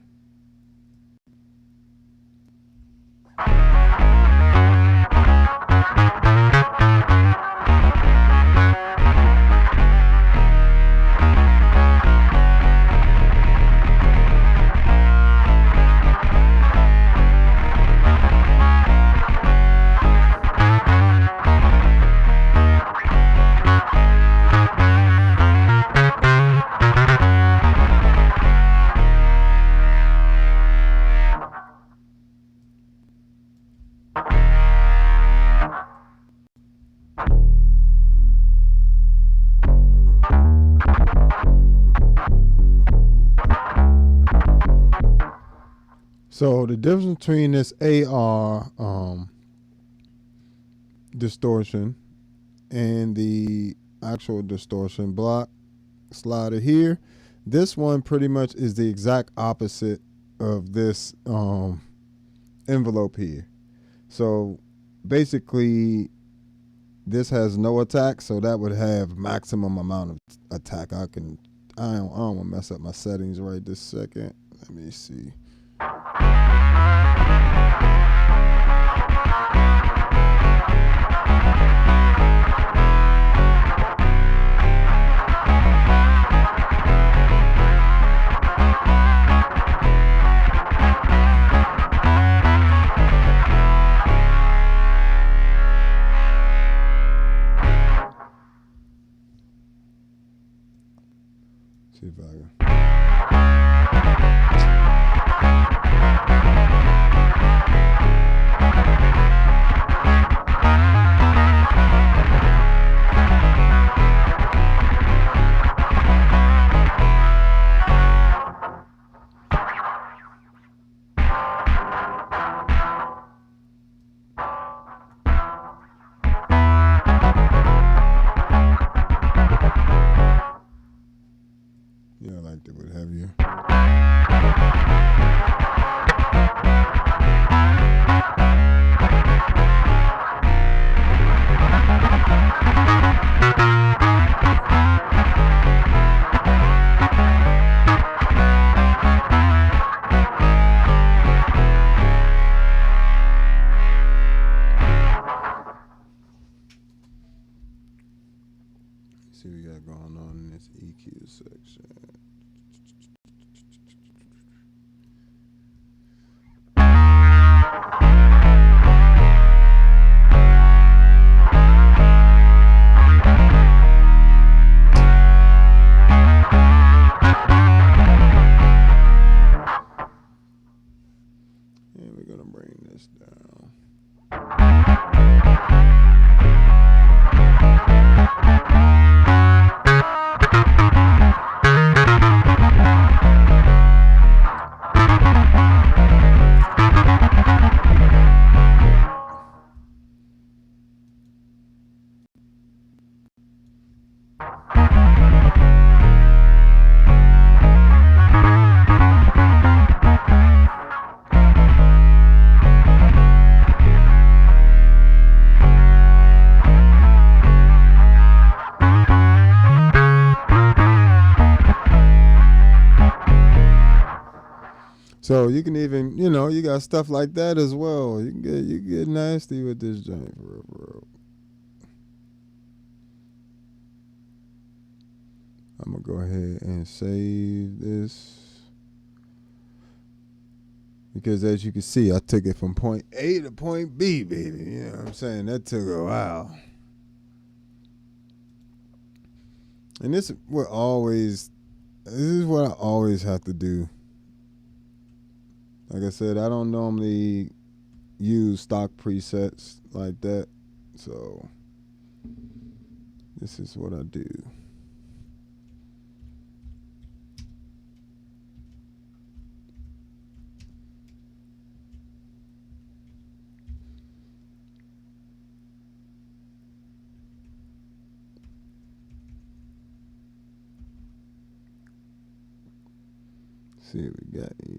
So the difference between this AR distortion and the actual distortion block slider here, this one pretty much is the exact opposite of this envelope here. So basically this has no attack, so that would have maximum amount of attack. I don't want to mess up my settings right this second. Let me see. See if I can. Yeah, I liked it with heavier. See what we got going on in this EQ section. So you can even, you got stuff like that as well. You can get nasty with this joint for real, for real. I'm gonna go ahead and save this because as you can see, I took it from point A to point B, baby. You know what I'm saying? That took a while. And this is what I always have to do. Like I said, I don't normally use stock presets like that. So this is what I do. See what we got here.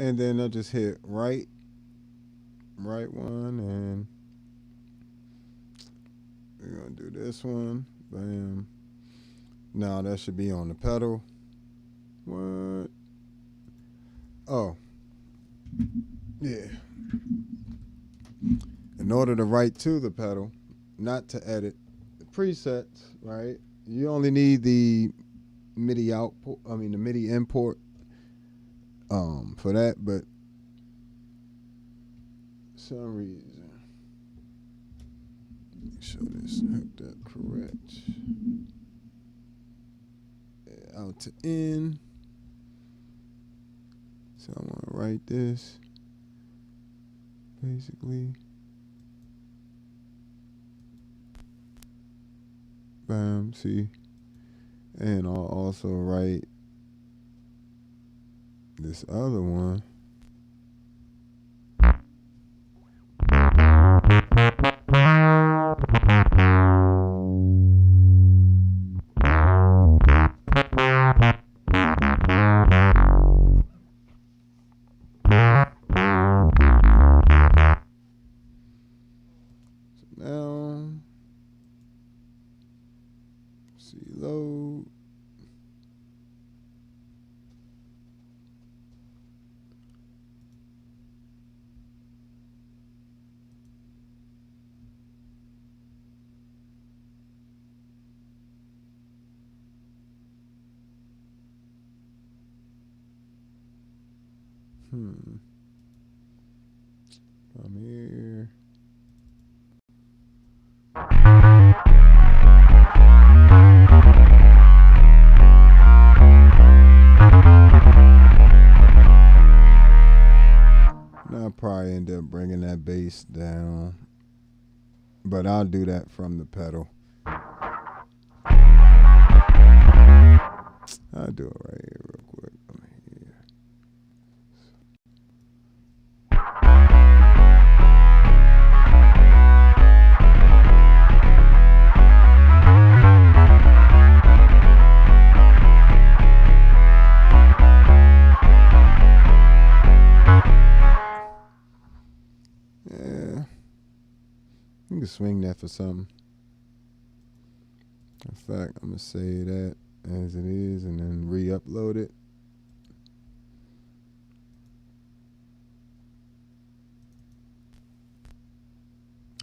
And then I just hit right one, and we're gonna do this one. Bam. Now that should be on the pedal. What? Oh, yeah. In order to write to the pedal, not to edit the presets, right? You only need the MIDI output. I mean the MIDI import. For that, but for some reason, make sure this hooked up correct. Yeah, out to in. So I want to write this basically. Bam, see, and I'll also write this other one. So now, see load. I'm here. Now I'll probably end up bringing that bass down, but I'll do that from the pedal. I'll do it right here real quick. Yeah, you can swing that for something. In fact, I'm gonna say that as it is and then re-upload it.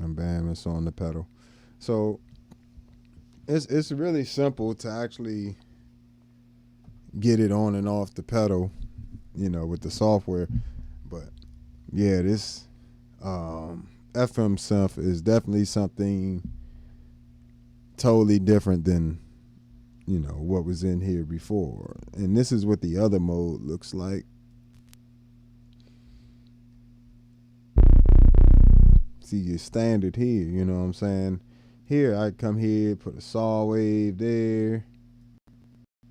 And bam, it's on the pedal. So it's really simple to actually get it on and off the pedal, with the software. But yeah, this FM synth is definitely something totally different than, you know, what was in here before. And this is what the other mode looks like. See your standard here, you know what I'm saying? Here, I come here, put a saw wave there.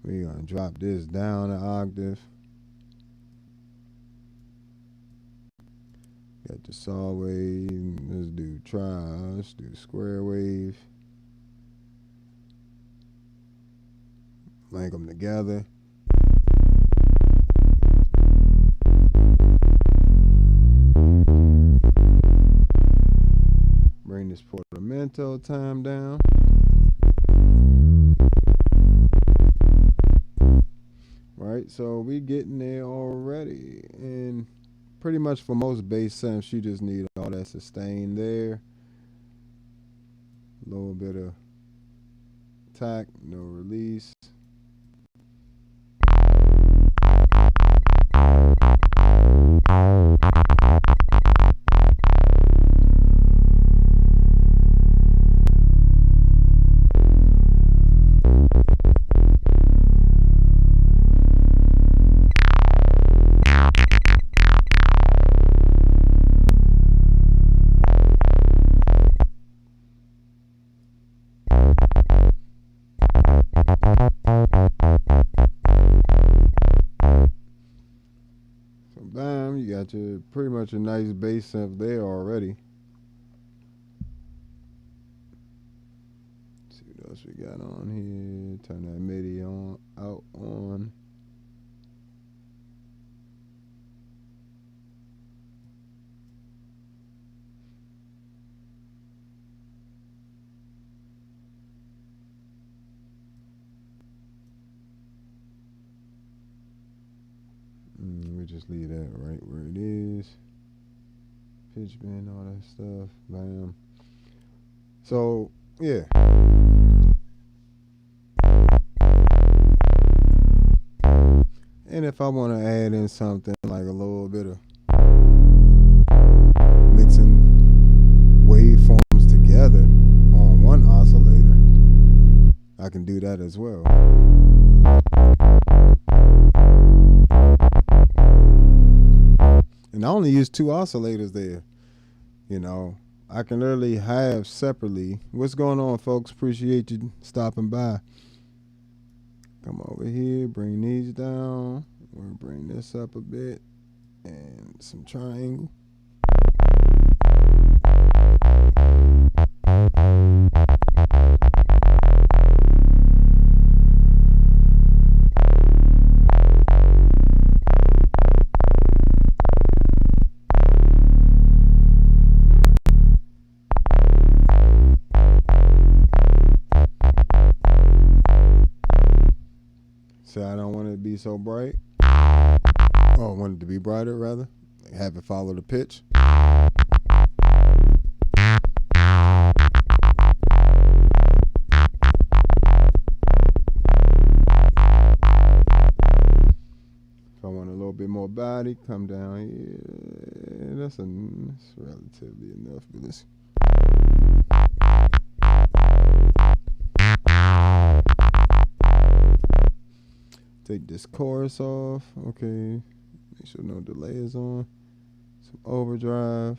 We're going to drop this down an octave. Got the saw wave. Let's do let's do square wave. Link them together. Bring this portamento time down. Right, so we getting there already. And pretty much for most bass synths, you just need all that sustain there. A little bit of attack, no release. Bam, you got your pretty much a nice bass synth there already. Let's see what else we got on here. Turn that MIDI on out on. We just leave that right where it is. Pitch bend, all that stuff. Bam. So, yeah. And if I want to add in something like a little bit of mixing waveforms together on one oscillator, I can do that as well. And I only use 2 oscillators there. You know, I can literally have separately. What's going on, folks? Appreciate you stopping by. Come over here, bring these down. We'll bring this up a bit. And some triangle. So I don't want it to be so bright. Oh, I want it to be brighter rather. Have it follow the pitch. If I want a little bit more body, come down here. That's relatively enough for this. Take this chorus off. Okay. Make sure no delay is on. Some overdrive.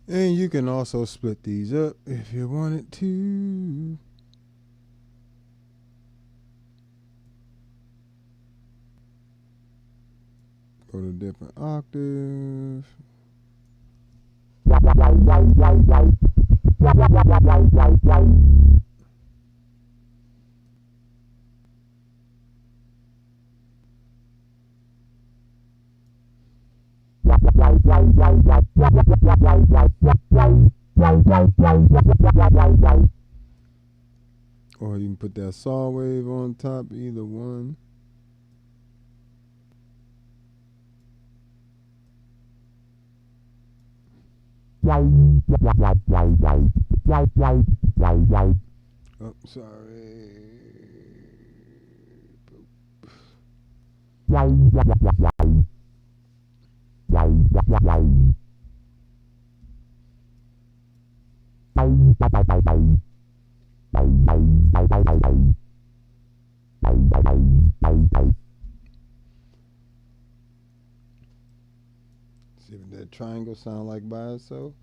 And you can also split these up if you wanted to. Go to different octaves. Or you can put that saw wave on top, either one. Oh, sorry. See what that triangle sound like by itself.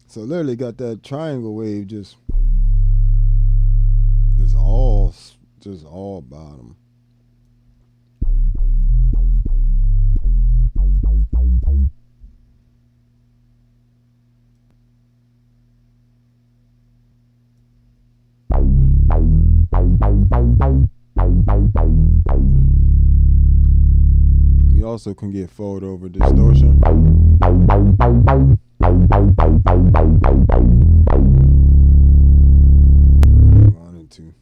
So literally got that triangle wave just all bottom. You also can get fold over distortion. Really wanted to.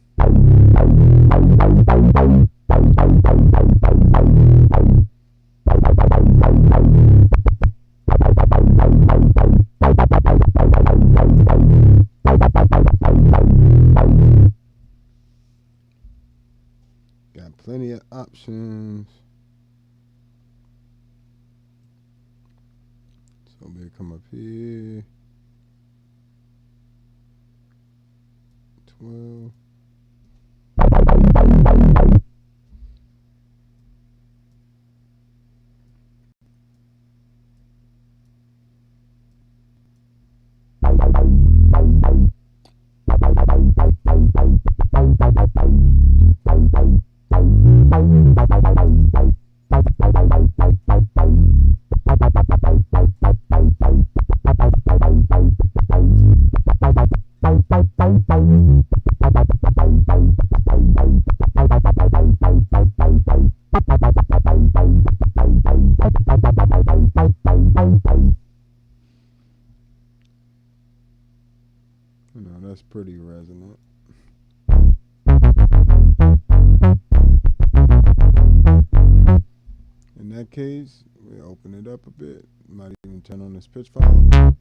Got plenty of options. So we'll come up here. 12. You know, that's pretty resonant. In that case, we open it up a bit. Might even turn on this pitch follow.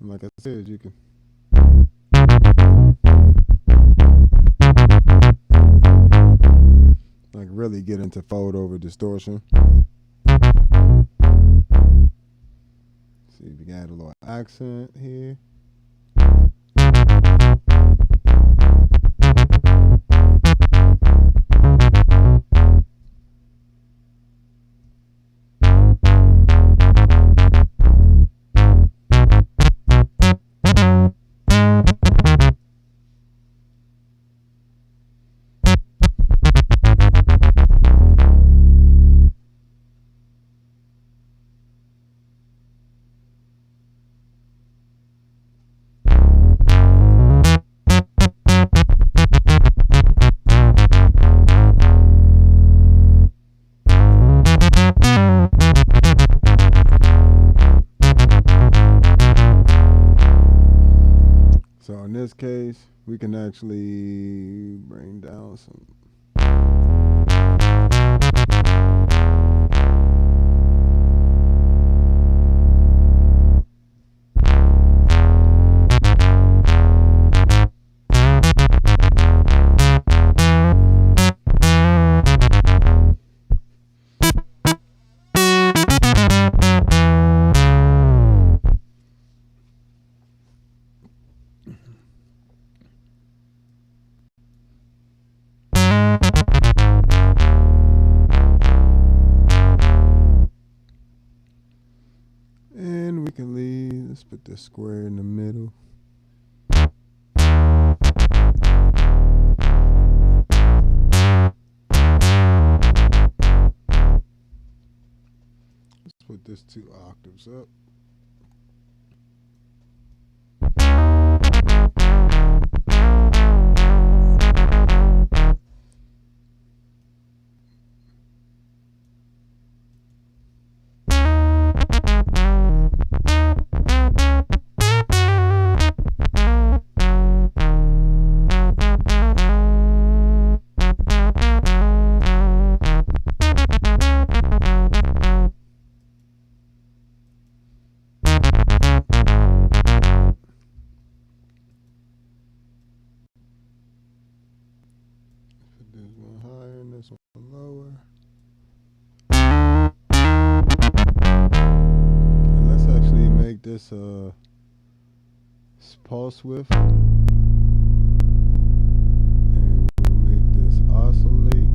Like I said, you can like really get into fold over distortion. See if you can add a little accent here. So in this case, we can actually bring down some. And we can leave. Let's put this square in the middle. Let's put this 2 octaves up. This one higher and this one lower. And let's actually make this a pulse width. And we'll make this oscillate.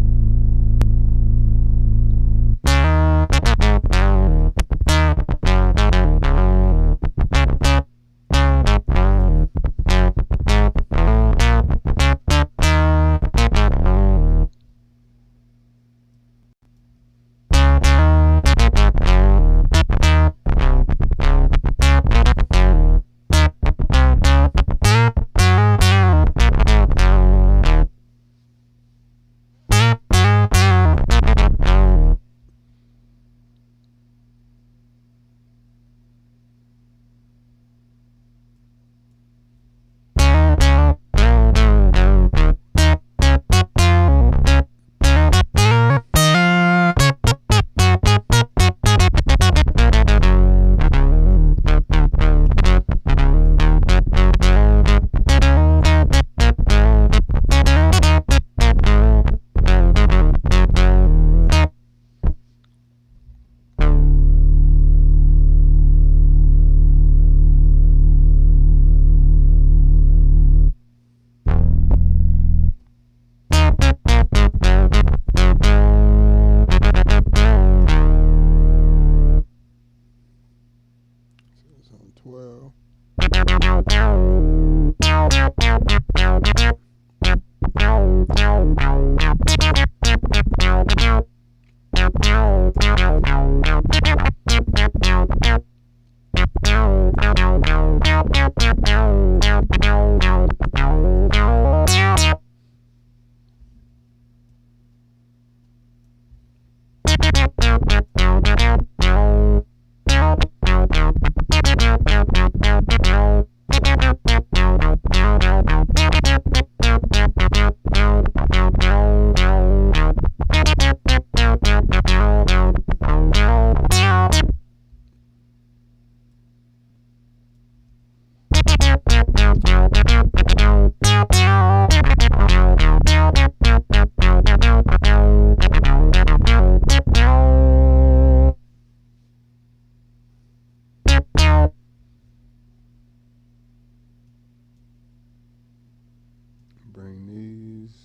bring these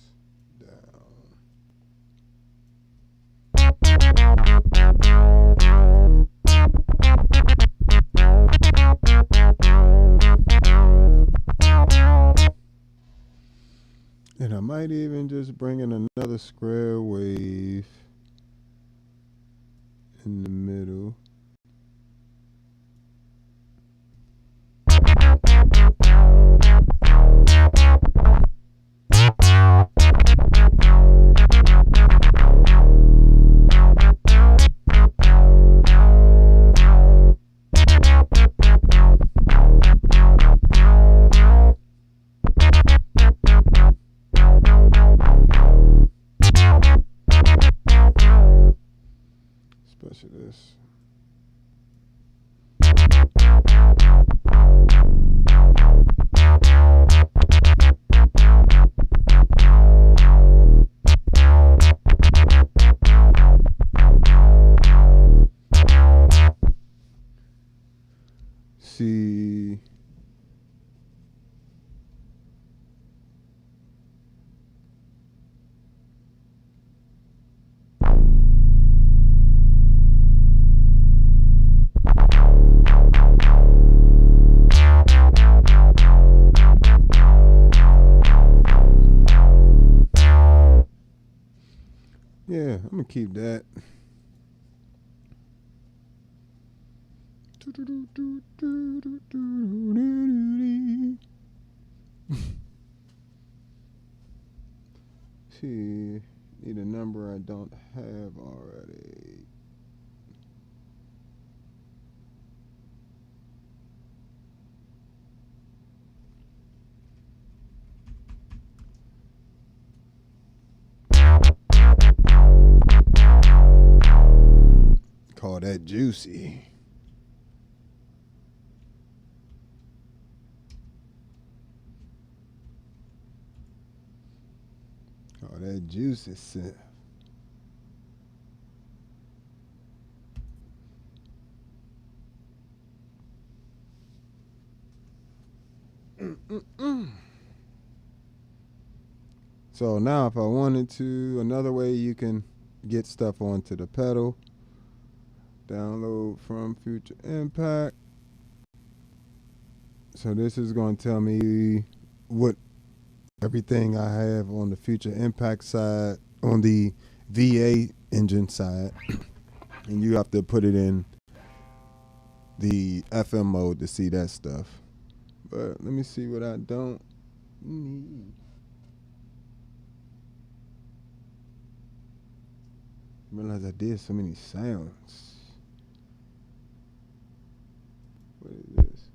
down. And I might even just bring in another square wave in the middle. Especially this. See, yeah, I'm gonna keep that. See, need a number I don't have already. Call that juicy. Call that juicy synth. So now if I wanted to, another way you can get stuff onto the pedal, download from Future Impact. So this is going to tell me what everything I have on the Future Impact side, on the VA engine side, and you have to put it in the FM mode to see that stuff. But let me see what I don't need. I realized I did so many sounds. What is this?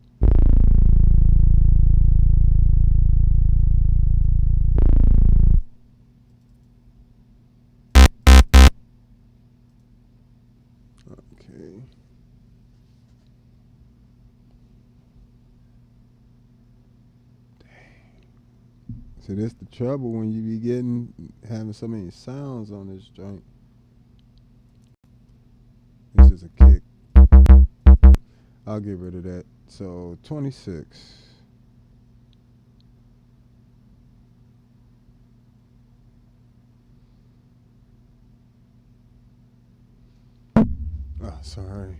Okay. So that's the trouble when you be having so many sounds on this joint. This is a kick. I'll get rid of that. So 26. Oh, sorry.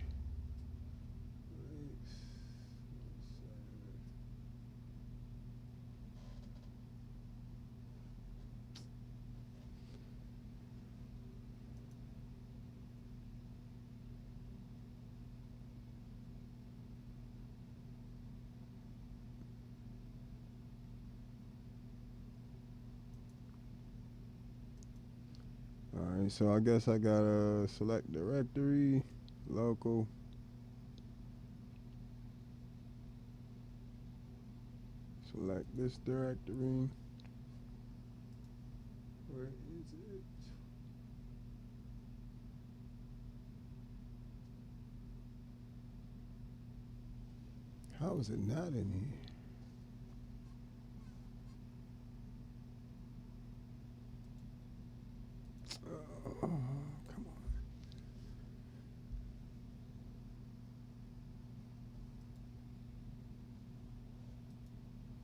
Alright, so I guess I gotta select directory, local. Select this directory. Where is it? How is it not in here? Oh, come on.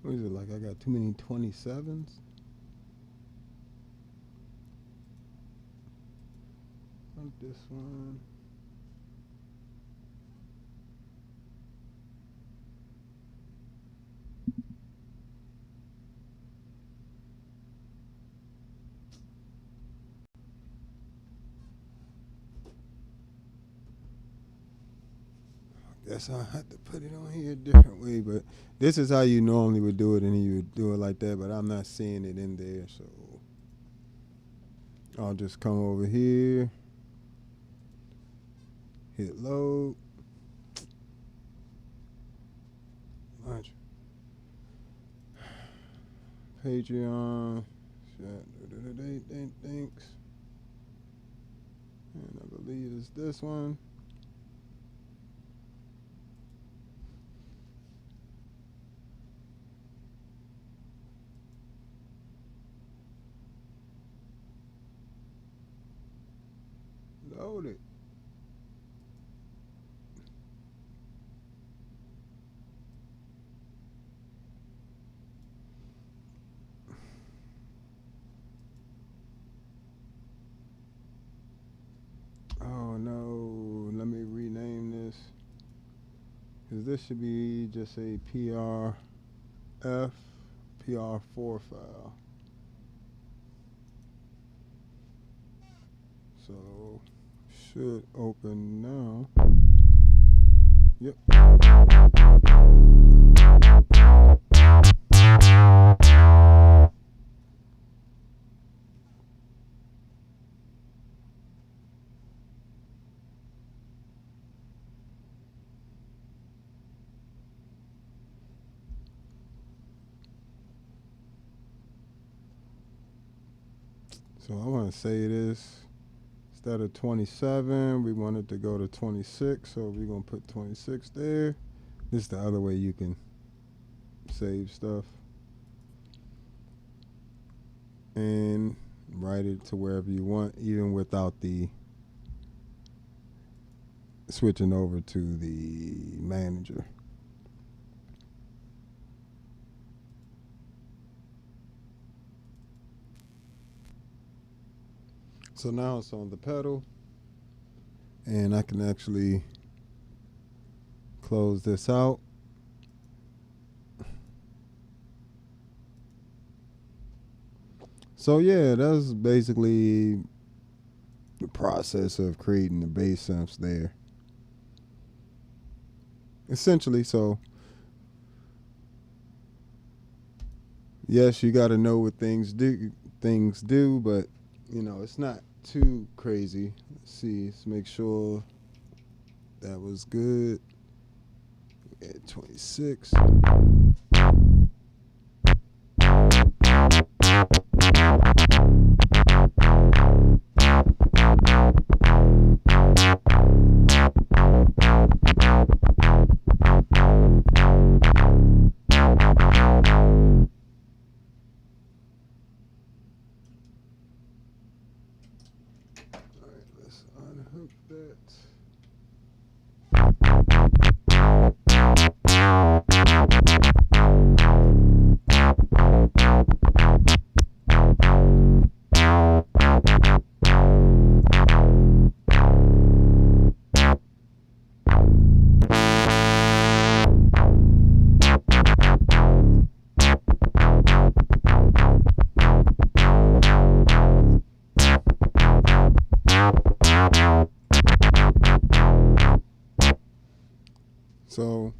What is it, like I got too many 27s? want this one. Guess I had to put it on here a different way, but this is how you normally would do it, and you would do it like that, but I'm not seeing it in there, so I'll just come over here, hit load. Watch. Patreon. Thanks. And I believe it's this one. Load it. Oh no, let me rename this, because this should be just a PR4 file. So should open now. Yep. So I want to say this. Instead of 27, we wanted to go to 26, so we're going to put 26 there. This is the other way you can save stuff. And write it to wherever you want, even without the switching over to the manager. So now it's on the pedal, and I can actually close this out. So yeah, that's basically the process of creating the bass synths there. Essentially, so yes, you got to know what things do, but you know, it's not too crazy. Let's see, let's make sure that was good. At 26. Unhook that. So,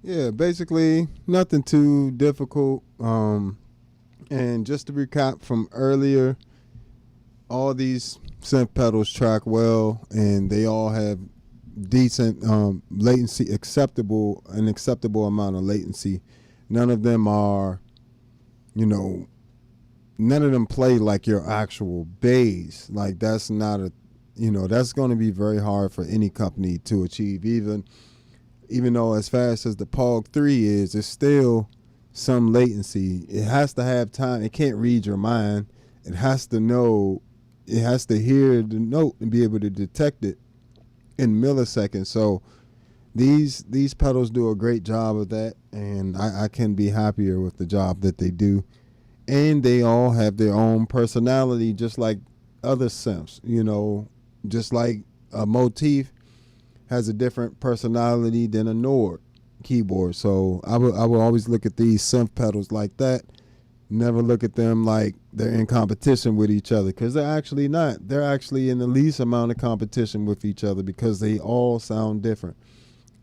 yeah, basically nothing too difficult. And just to recap from earlier, all these synth pedals track well, and they all have decent latency, an acceptable amount of latency. None of them are, none of them play like your actual bass. Like that's not that's going to be very hard for any company to achieve. Even though as fast as the POG 3 is, it's still some latency. It has to have time. It can't read your mind. It has to know. It has to hear the note and be able to detect it in milliseconds. So these pedals do a great job of that, and I can be happier with the job that they do. And they all have their own personality, just like other synths. Just like a motif has a different personality than a Nord keyboard. So I will always look at these synth pedals like that. Never look at them like they're in competition with each other, because they're actually not. They're actually in the least amount of competition with each other, because they all sound different.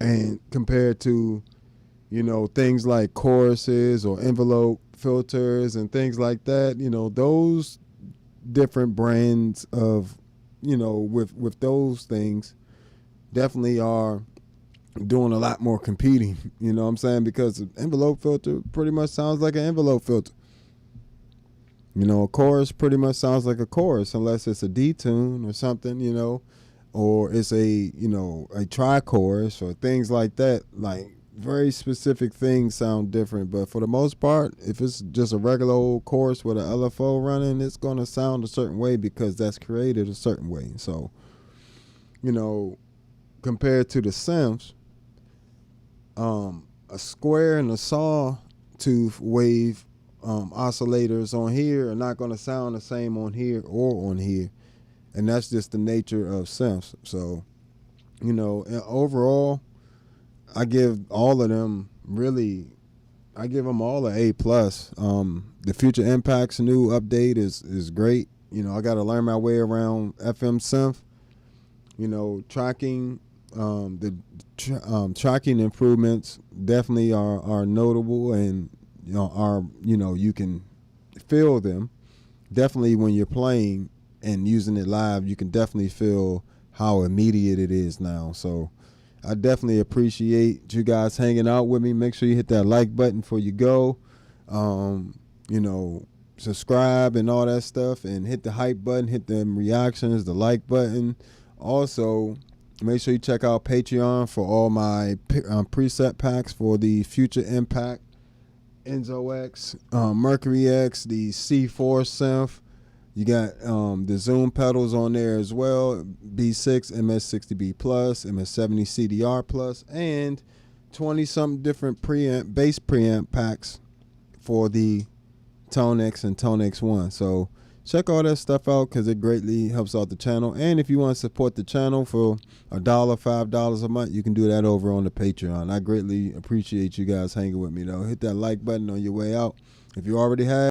And compared to, things like choruses or envelope filters and things like that, those different brands of, with those things definitely are doing a lot more competing, you know what I'm saying? Because an envelope filter pretty much sounds like an envelope filter. A chorus pretty much sounds like a chorus, unless it's a D-tune or something, or it's a tri-chorus or things like that. Like, very specific things sound different. But for the most part, if it's just a regular old chorus with an LFO running, it's going to sound a certain way because that's created a certain way. So, compared to the synths, a square and a sawtooth wave oscillators on here are not going to sound the same on here or on here. And that's just the nature of synths. So, overall, I give all of them I give them all an A+. The Future Impact's new update is great. I got to learn my way around FM synth. Tracking, tracking improvements definitely are notable, and you can feel them. Definitely when you're playing and using it live, you can definitely feel how immediate it is now. So I definitely appreciate you guys hanging out with me. Make sure you hit that like button before you go. Subscribe and all that stuff, and hit the hype button, hit them reactions, the like button. Also, make sure you check out Patreon for all my preset packs for the Future Impact, Enzo X, Mercury X, the C4 synth. You got the Zoom pedals on there as well, B6, MS60B+, MS70 CDR+, and 20-something different bass preamp packs for the Tone X and Tone X1. So check all that stuff out, because it greatly helps out the channel. And if you want to support the channel for $1, $5 a month, you can do that over on the Patreon. I greatly appreciate you guys hanging with me, though. Hit that like button on your way out. If you already have,